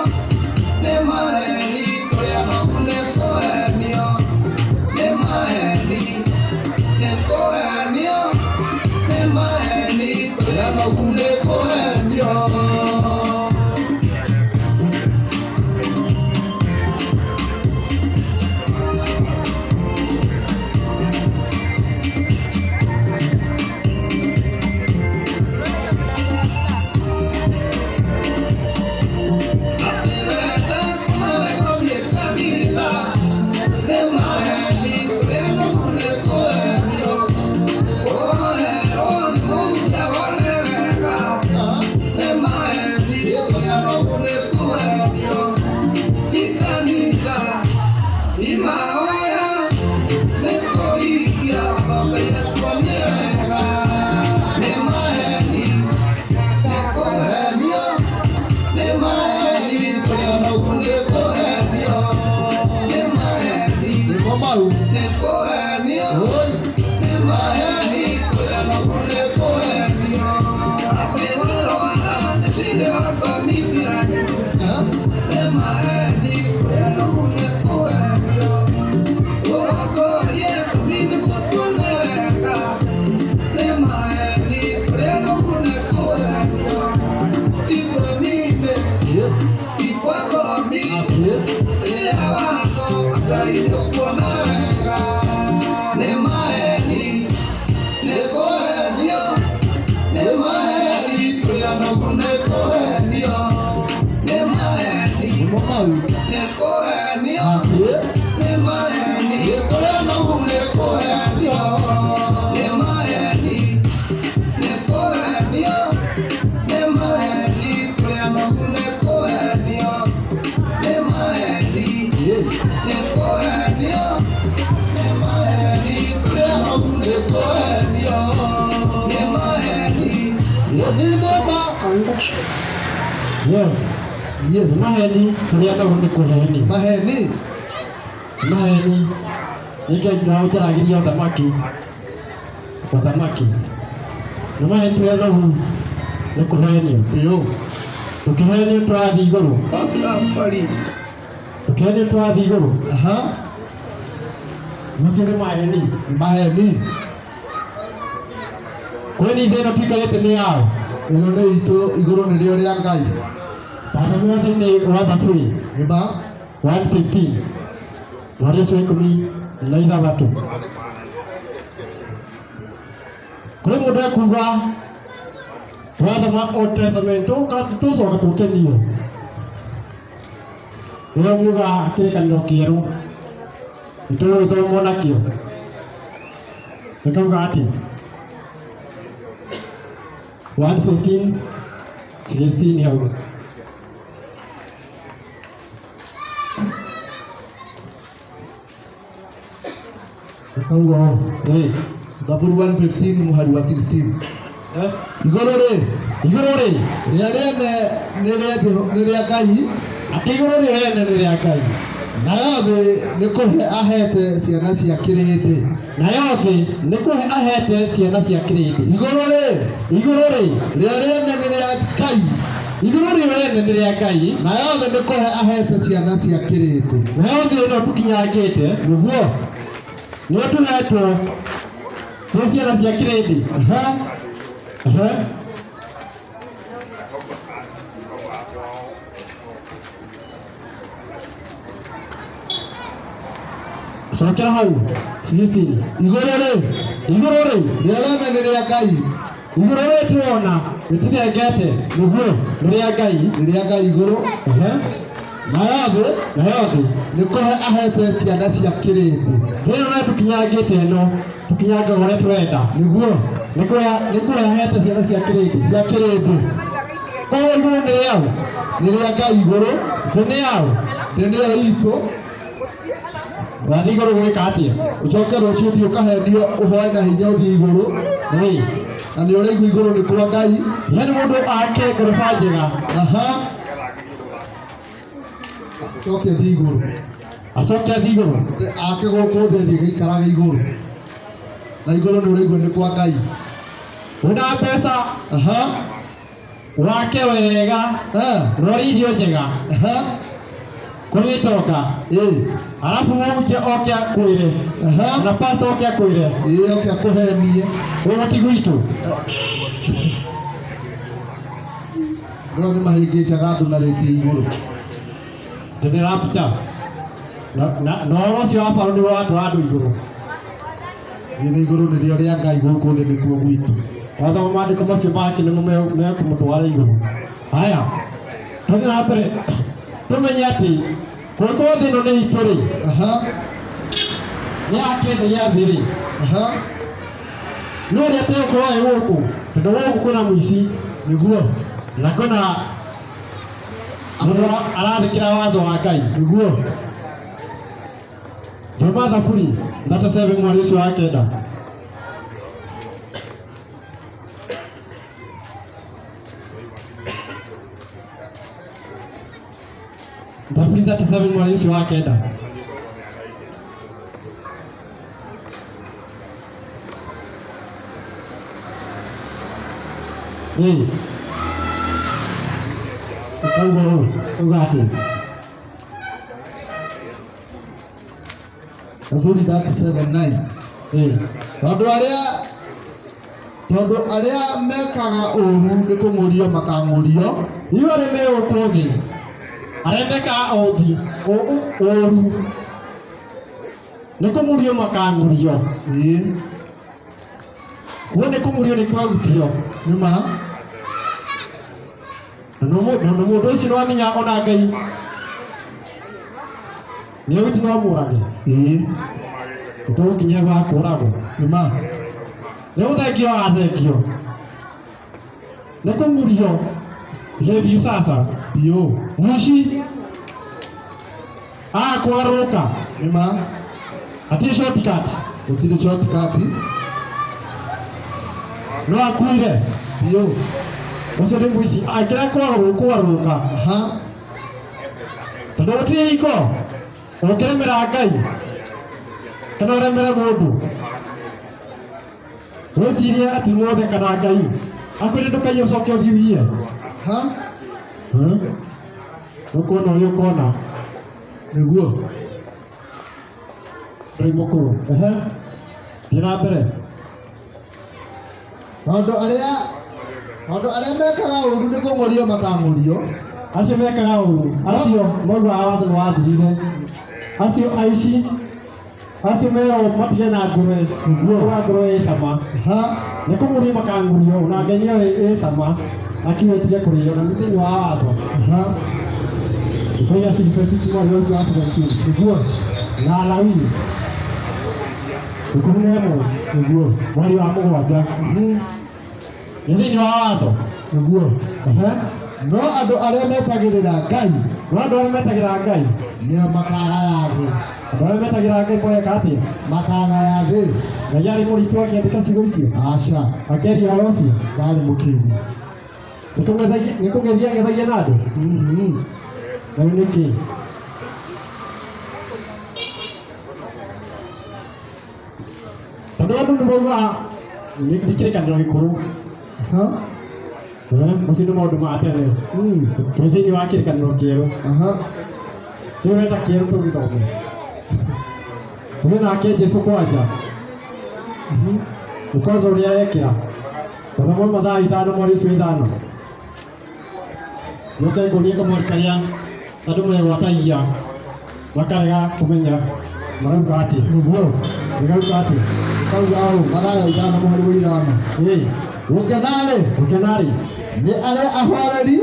nĩ maheni kũrĩa nogu nĩ kũhenio, nĩ maheni nĩ kũhenio, nĩ maheni kũrĩa nogu nĩ kũhenio. Yes, maheni kũrĩa nogu nĩ kũhenio. Maheni Maheni nĩkĩo ũtaragĩria ũthamaki. Nĩ maheni kũrĩa nogu nĩ kũhenio. Ũkĩhenio tũrathiĩ igũrũ. Ũkĩhenio tũrathiĩ igũrũ. Macio nĩ maheni. Maheni kwĩna ithe ĩno tũikarĩte nĩ yao. ĩno nĩ itũ, igũrũ nĩrĩo rĩa Ngai. Baba mwatha-inĩ wa Thaburi 1:15 mweri ũcio 16. Kũrĩ mũndũ ekuga twathoma Old Testament tũcoka tũkenio. Rĩrĩa muga kĩrĩkanĩro kĩerũ nĩtũgũgĩthomwo nakĩo. Nĩkauga atĩ 1:15-16 hau. Akauga Thaburi 1:15 mũhari wa 16. Igũrũ rĩ rĩa rĩene nĩ rĩa Ngai, atĩ igũrũ rĩene nĩ rĩa Ngai, nayo thĩ nĩ kũhe ahete ciana cia kĩrĩndĩ. Igũrũ rĩ rĩa rĩene nĩ rĩa Ngai, nayo thĩ nĩ kũhe ahete ciana cia kĩrĩndĩ. Nayo thĩ ĩno tũkinyangĩte nĩguo nĩ tũhetwo twĩ ciana cia kĩrĩndĩ. Cokera hau 16. Igũrũ rĩ rĩa rĩene nĩ rĩa Ngai, igũrũ rĩ tũrona rĩtirengete nĩguo nĩ rĩa Ngai, igũrũ na yothe nĩ kũhe ahete ciana cia kĩrĩndĩ. rĩu no tũkinyangĩte ĩno tũkinyange ũrĩa tũrenda Nĩguo nĩ kũrĩa ahete ciana cia kĩrĩndĩ cia kĩrĩndĩ koguo igũrũ nĩ rĩaũ nĩ rĩa Ngai igũrũ, thĩ nĩ yaũ thĩ nĩyo itũ. wathiĩ igũrũ gwĩka atĩa Ũcoke rũciũ ũthiĩ ũkahenio ũhoe na hinya ũthiĩ igũrũ, na nĩ ũraigua igũrũ nĩ kwa Ngai. yani mũndũ ake ngoroba njega Acoke thiĩ igũrũ, acoke athiĩ igũrũ ake gũkũ thĩ thiĩ gĩikaraga igũrũ, na igũrũ nĩ ũraigua nĩ kwa Ngai. wĩna mbeca wake wega rori irio njega kũrĩ gĩtonga arabu mũhunjia oke akwĩre na pastor oke akwĩre oke akũhenie ũgoti gwitũ no nĩ mahĩngĩcaga andũ na rĩngĩ igũrũ. tene rapture na ũhoro ũcio wa Paũlũ nĩguo watwara andũ igũrũ. Nĩ igũrũ nĩrĩo rĩa Ngai, gũkũ thĩ nĩkuo gwitũ. wathoma maandĩko macio make nĩmo mekũmũtwara igũrũ. Haya, tũthiĩ na mbere tũmenye atĩ kũngĩkorwo thĩ ĩno nĩ itũ rĩ nĩ yakĩndĩ gĩa thĩ rĩ nĩ ũrĩa tegũkorwo ĩ gũkũ tondũ gũkũ kwĩna mũici nĩguo, na kwĩna mũndũ arathĩkĩra watho wa Ngai nĩguo. thoma Thaburi 37 mweri ũcio wa kenda. Thaburi 37 mweri ũcio wa kenda. Thaburi 37:9. Tondũ arĩa mekaga ũũru nĩ kũng'ũrio makang'ũrio. Inyuothe me gũkũ thĩ arĩa mekaga ũũru nĩ kũng'ũrio makang'ũrio. Kuo nĩ kũng'ũrio nĩ kwagutio nĩma, na mũndũ ũcio nĩ wamenya ona Ngai nĩ ũgũti no mũrage ũtũgũkinya gwa kũragwo nĩma, nĩ gũthengio athengio nĩ kũng'ũrio biũ sasa biũ mũici kũgarũrũka nĩma, hatirĩ shortcut, gũtirĩ shortcut, no akuire biũ ũcio nĩ mũici angĩra kũgarũrũka tondũ gũtirĩ hingo ũngĩremera Ngai kana ũremere mũndũ wĩcirie atĩ muothe kana Ngai akwĩre ndũkaie ũcoke ũthiĩ wiye ũkona ũrĩa ũkona nĩguo ndũrĩ mũkũrũ. Thiĩ na mbere. Tondũ arĩa mekaga ũũru nĩ kũng'ũrio makang'ũrio. Acio mekaga ũũru acio moigaga watho nĩ wathirire, acio aici acio merwo matige na ngũrwe nĩguo ngũrwe ĩ cama nĩ kũng'ũrio makang'ũrio na Ngai nĩyo ĩ cama akiuga kũrĩo na thĩinĩ wa watho Isaia 66 mweri wa 17 nĩguo na Alawii 11 nĩguo mweri wa mũgwanja nĩ thĩinĩ wa watho nĩguo. No andũ arĩa metagĩrĩra Ngai nĩo makagaya thĩ. Andũ arĩa metagĩrĩra Ngai moeka atĩa? Makagaya thĩ. Ngai arĩ mũritũ akĩandĩka ciugo icio? Aca, akĩaria ũhoro ũcio? ndarĩ mũkĩĩgu. Nĩ kũng'ethia ng'ethagia na andũ? Na rĩu nĩkĩ? Tondũ andũ nĩ maugaga nĩ kĩrĩkanĩro gĩkũrũ macio nĩ maũndũ ma tene twĩ thĩinĩ wa kĩrĩkanĩro kĩerũ tũrenda kĩerũ tũgĩthome tũthiĩ nake Jesũ kwanja ũkoza ũrĩa arekĩra Wathoma mathaa 5 mweri ũcio 5 nyoke ngũrie kamweri karĩa andũ megwatagia makarega kũmenya marauga atĩ nĩguo marauga atĩ Kauga ũũ, mathaa 5 mweri wa 5. Gũkenarĩ ũkenarĩ nĩ arĩa ahoreri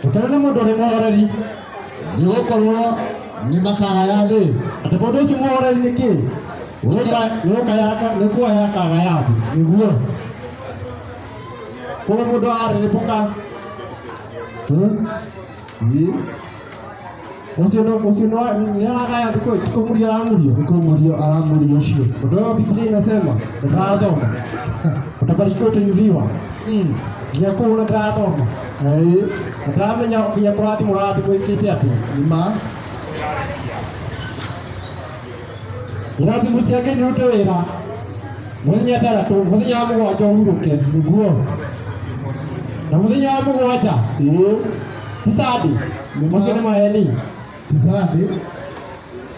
ũkena nĩ mũndũ ũrĩ mũhoreri nĩ gũkorwo nĩ makagaya-rĩ atĩ mũndũ ũcio muohore nĩ kĩ nĩ kuoya kagayathi nĩguo koguo mũndũ arĩrĩmbũka ũcio nĩ aragaya thikũ kũmurio aramurio nĩ kũmurio aramurio ũcio mũndũ ũyũ Biblia inasema ndarathoma utabarikiwa utainuliwa nginya kũu na ndarathoma ndaramenya nginya kũrathimwo ũrathimwĩkĩte atĩa nĩma irathimo cia Ngai nĩrute wĩra mũthenya ndaratu mũthenya wa mũgwanja ũhurũke nĩguo na mũthenya wa mũgwanja Tisadi macio nĩ maheni Tisadi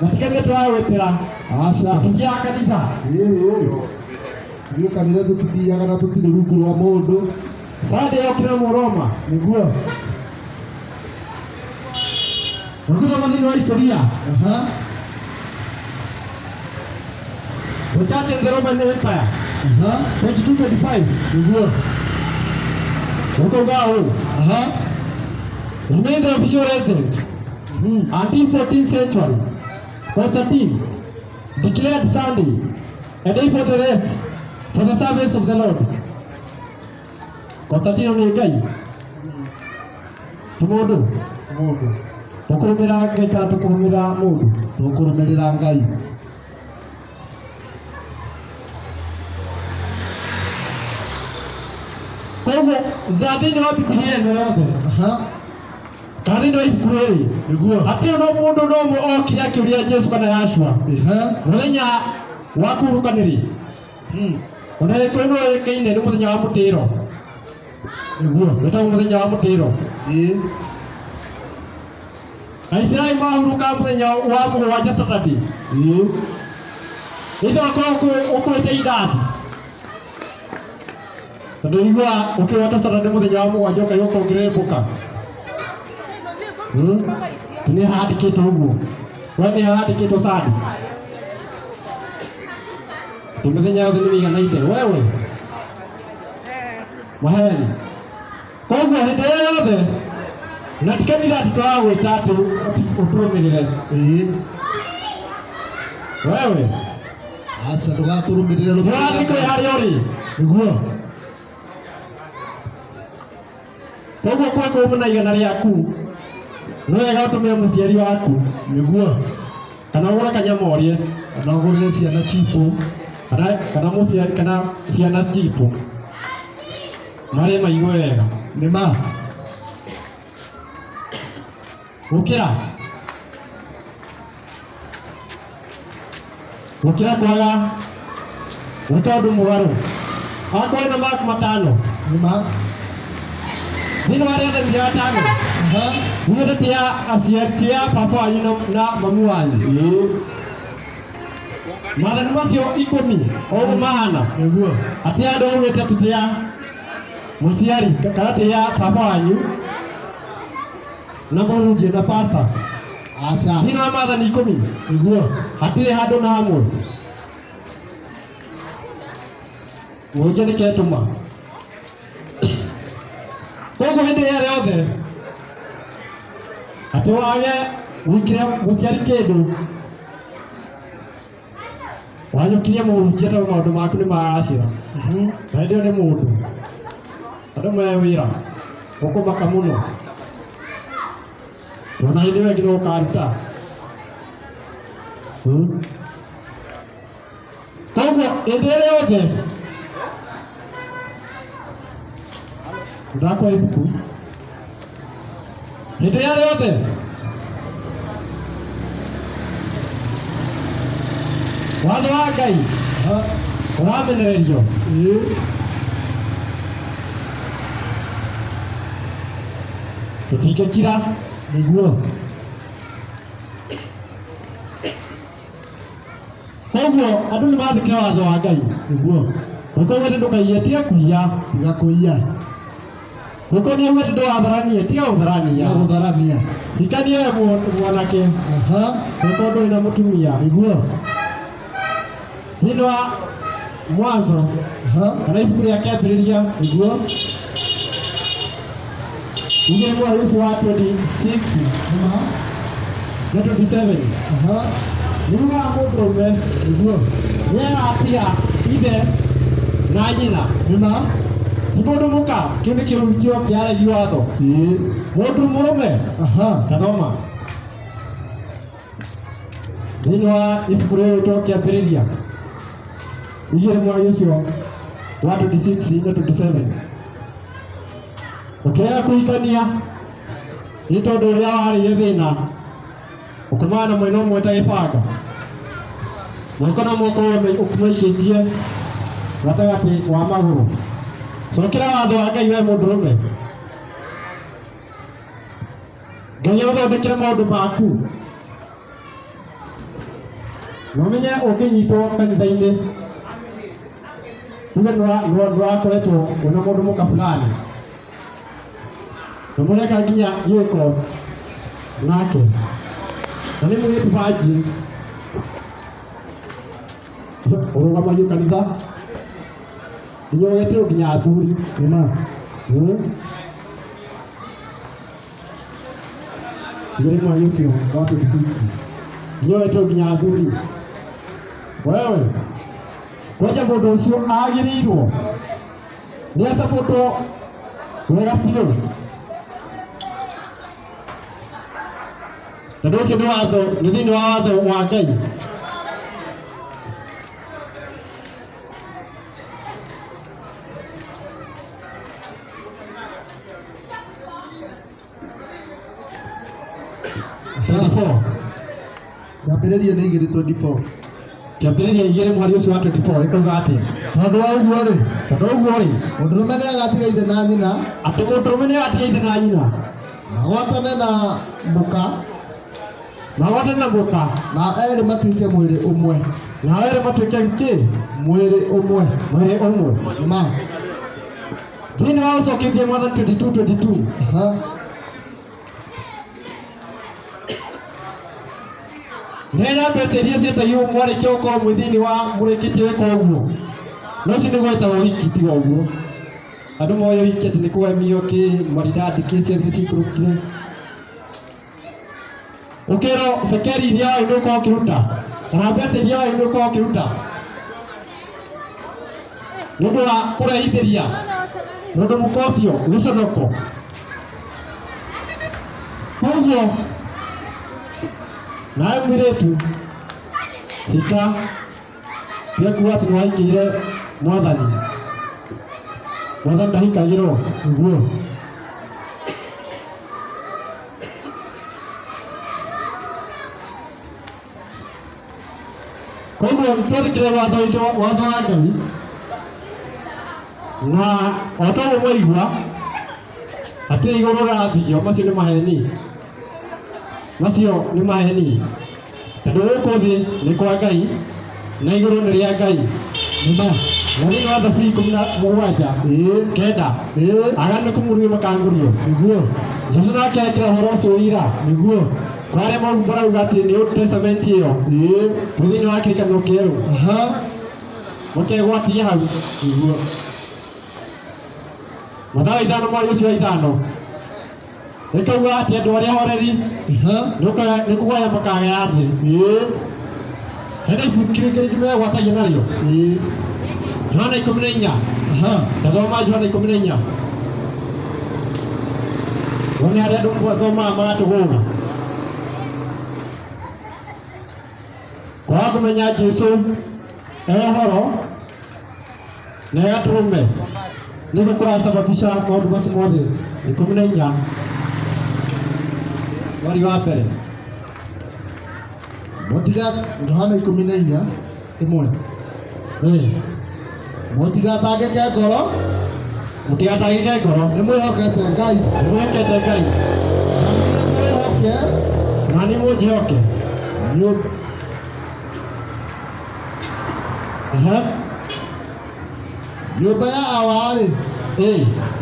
matiganire tũrawĩtĩra aca tũthiaga kanitha ithuĩ kanitha tũtithiaga na tũtirĩ rungu rwa mũndũ Sade yokire Mũroma nĩguo ũngĩthoma thĩinĩ wa historia The church in the Roman Empire, page 225. nĩguo Ukauga huu. Remained the official resident until 14th century. Constantine declared Sunday a day for the rest, for the service of the Lord. Constantine ni Ngai. Tumudu. Tukurumira Ngai kana tukurumira mundu? Tukurumira Ngai. Koguo thĩinĩ wa Biblia ĩno yothe kana thĩinĩ wa ibuku rĩrĩ nĩguo hatirĩ no mũndũ no ũmwe okire akĩũria Jesu kana Yahshua mũthenya wa kũhurũka nĩ rĩ ona gĩkũyũ nĩũĩkaine nĩ mũthenya wa mũtĩro nĩguo wĩtagwo mũthenya wa mũtĩro Aisiraeli mahurũka mũthenya wa mũgwanja Saturday ĩtho akorwo ũkũĩte indathi tondũ igua ũkĩwata Saturday mũthenya wa mũgwanja ũkaiga ũkongererũka nĩ handĩkĩtwo ũguo we nĩ handĩkĩtwo Sunday mĩthenya yothe nĩ mĩiganaine wewe maheni koguo hĩndĩ ĩyo yothe na ti kanitha tũragwĩta atĩ ũtũrũmĩrĩre wewe aca ndũgatũrũmĩrĩre nĩwathikĩre harĩa ũrĩ nĩguo koguo kwa kũmũ na igana rĩaku nĩ wega ũtũmĩre mũciari waku nĩguo kana ũgũre kanyama ũrĩe kana ũgũrĩre ciana chipũ kana mũciari kana ciana chipũ marĩe maigue wega nĩma gũkĩra kwaga gwĩka ũndũ mũgarũ akorwo na maku matano nĩma thĩinĩ wa rĩathani rĩa gatano ithuĩ tĩa baba wanyu na mami wanyu maathani macio 10 ũguo mahana nĩguo atĩ andũ augĩte tũtĩa mũciari kana tĩa baba wanyu na mũhunjia na pastor aca thĩinĩ wa maathani 10 nĩguo hatirĩ handũ na hamwe mũhunjia nĩketũma koguo hĩndĩ ĩrĩa yothe atĩ wage gwĩkĩra mũciari kĩndũ wanyũkirie mũhunjia tondũ maũndũ maku nĩ maracĩra na hĩndĩ ĩyo nĩ mũndũ andũ me wĩra ũkũmaka mũno ona hĩndĩ ĩyo ĩngĩ no ũkaruta koguo hĩndĩ ĩrĩa yothe ndakwa ibuku hĩndĩ ĩrĩa yothe watho wa Ngai ũramenererio tũtingĩkira nĩguo koguo andũ nĩ mathĩkĩra watho wa Ngai nĩguo koguo nĩ ndũkaiye tiga kũiya tiga kũiya koguo nĩ ũgwĩte ndũgatharanie tiga gũtharania gũtharamia hikania mwanake koguo ndũrĩ na mũtumia nĩguo thĩinĩ wa Mwanzo kana ibuku rĩa kĩambĩrĩria nĩguo igĩrĩ mweri ũcio wa 26 na 27 nĩguo wa mũndũrũme nĩguo nĩagatiga ithe na nyina nĩma ti mũndũ mũka kĩu nĩ kĩhutio kĩaregi watho mũndũ mũrũme tathoma thĩinĩ wa ibuku rĩrĩ kĩambĩrĩria igĩrĩ mweri ũcio wa 26 na 27 ũkĩrega kũhikania nĩ tondũ ũrĩa warĩire thĩna ũkumana na mwena ũmwe ta gĩbanga moko na moko ũkumaikĩtie gatagatĩ wa magũrũ cokera watho wa Ngai we mũndũrũme Ngai agũthondekere maũndũ maku na ũmenye ũngĩnyitwo kanitha-inĩ tuge nĩwakoretwo wĩna mũndũ mũka fulani na mũreka nginya gĩko nake na nĩ mũirĩtu banji ũrũgamagio kanitha nginya ũgeterwo nginya athuri nĩma igĩrĩ mweri ũcio wa 26 nginya ũgeterwo nginya athuri wewe kwanja mũndũ ũcio agĩrĩirwo nĩ acapũtwo wega biũ tondũ ũcio nĩ watho nĩ thĩinĩ wa watho wa Ngai kĩambĩrĩria nĩ 2:24 kĩambĩrĩria igĩrĩ mweri ũcio wa 24 ĩkauga atĩa tondũ wa ũguo rĩ mũndũrũme nĩagatiga ithe na nyina atĩ mũndũrũme nĩagatiga ithe na nyina magwatane na mũka na erĩ matuĩke mwĩrĩ ũmwe mwĩrĩ ũmwe ma thĩinĩ wa ũcokithia Mwathani 22:22 nena mbeca iria cietagio mwarĩkia gũkorwo mwĩ thĩinĩ wa mũrĩkĩtie gwĩka ũguo no ũcio nĩ gwetagwo ũhiki tiga ũguo andũ moĩ ũhiki atĩ nĩ kũgemio maridadi ciothe ciikũrũkire ũkĩrwo cekeri iria wĩ nĩ ũkorwo ũkĩruta kana mbeca iria wĩ nĩ ũkorwo ũkĩruta nĩ ũndũ wa kũrehithĩria mũndũ mũka ũcio gĩconoko koguo nawe mũirĩtu hika tiga kuuga atĩ nĩwahikĩire Mwathani ndahikagĩrwo nĩguo koguo twethĩkĩre watho wa Ngai na o ta ũguo mwaigua atĩ igũrũ rathio macio nĩ maheni tondũ gũkũ thĩ nĩ kwa Ngai na igũrũ nĩ rĩa Ngai nĩma na thĩinĩ wa Zaburi 17:9 aganu nĩ kũng'ũrĩrio makang'ũrio nĩguo Jesũ nake ekĩra ũhoro ũcio ũira nĩguo kwarĩa marauga atĩ nĩ Old Testament ĩyo tũ thĩinĩ wa kĩrĩkanĩro kĩerũ mũkegwatia hau nĩguo mathaa 5 mweri ũcio wa 5 ĩkauga atĩ andũ arĩa horeri nĩ kũgaya makagaya thĩ hena ibuku rĩngĩ megwatagia narĩo Johana 14 ndathoma Johana 14 wone harĩa andũ mathomaga magatũgũga kwaga kũmenya Jesũ ehoro na egatũrũme nĩguo kũrasababisha maũndũ macio mothe 14 mweri wa mbere Johana 14:1 mũtigatangĩke ngoro nĩ mwĩhokete Ngai na nĩ mũnjĩhoke nyũmba ya awa-rĩ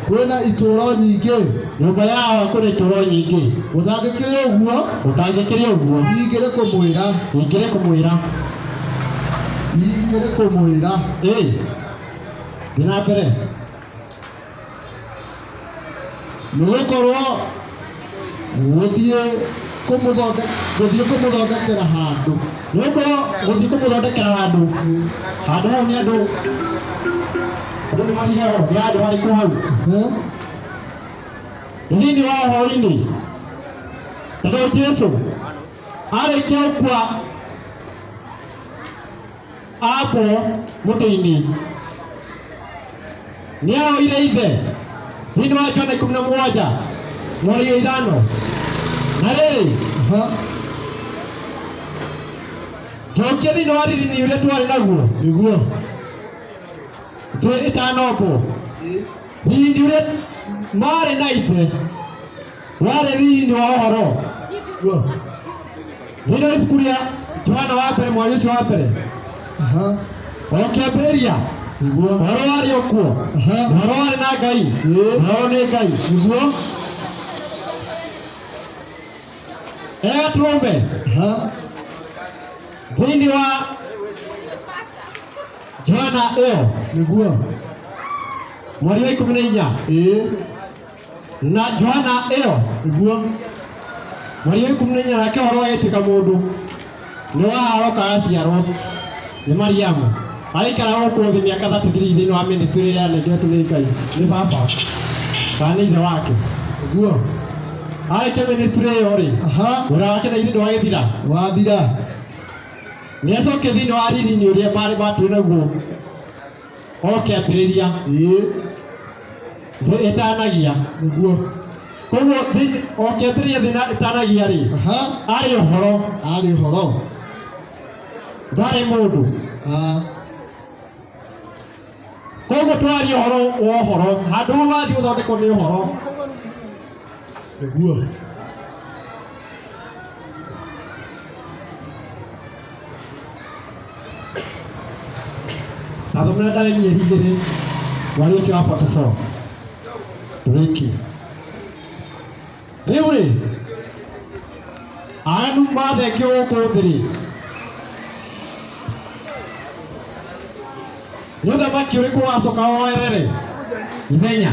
kwĩna itũũro nyingĩ nyũmba ya awa kwĩna itũũro nyingĩ ũtangĩkĩrĩ ũguo ingĩrĩ kũmwĩra thiĩ na mbere nĩgũkorwo gũthiĩ kumuthondekera handu nuko guthi kumuthondekera handu handu hau ni andu nĩ marigaro nĩ andũ harĩkũ hau thĩinĩ wa ũhoro-inĩ tondũ Jesũ arĩkia gũkua apwo mũtĩ-inĩ nĩ ahoire ithe thĩinĩ wa Johana 17 mweri 5 na rĩrĩ njokia thĩinĩ wa rĩrĩ ũrĩa twarĩ naguo nĩguo thĩ ĩtanombwo riri ũrĩa marĩ na ithe warĩ riri-inĩ wa ũhoro thĩinĩ wa ibuku rĩa Johana wa mbere mweri ũcio wa mbere o kĩambĩrĩria ũhoro warĩ o kuo ũhoro warĩ na Ngai ũhoro nĩ Ngai nĩguo tũrũme thĩinĩ wa Johana ĩyo nĩguo mweri wa 14 na Johana ĩyo nĩguo mweri wa 14 nake ũhoro agĩtuĩka mũndũ nĩ waharoka aciarwo nĩ Mariamu araikara gũkũ thĩ mĩaka 33 thĩinĩ wa ministry ĩrĩa yanengeretwo nĩ Ngai nĩ baba kana nĩ ithe wake nĩguo arĩkia ministry ĩyo rĩ wĩra wake na ithe ndwagĩthira wathira nĩ acoke thĩinĩ wa riri-inĩ ũrĩa marĩ matũrĩ naguo o kĩambĩrĩria thĩ ĩtanagia nĩguo koguo o kĩambĩrĩria thĩ ĩtanagia rĩ arĩ ũhoro ndarĩ mũndũ koguo twaria ũhoro wa ũhoro handũ hau wathiĩ ũthondekwo nĩ ũhoro nĩguo nathomera Danieli 2 mweri ũcio wa 44 tũrĩkie rĩu rĩ aranu mathengio gũkũ thĩ rĩ nĩ ũthamaki ũrĩkũ wacoka woerere ithenya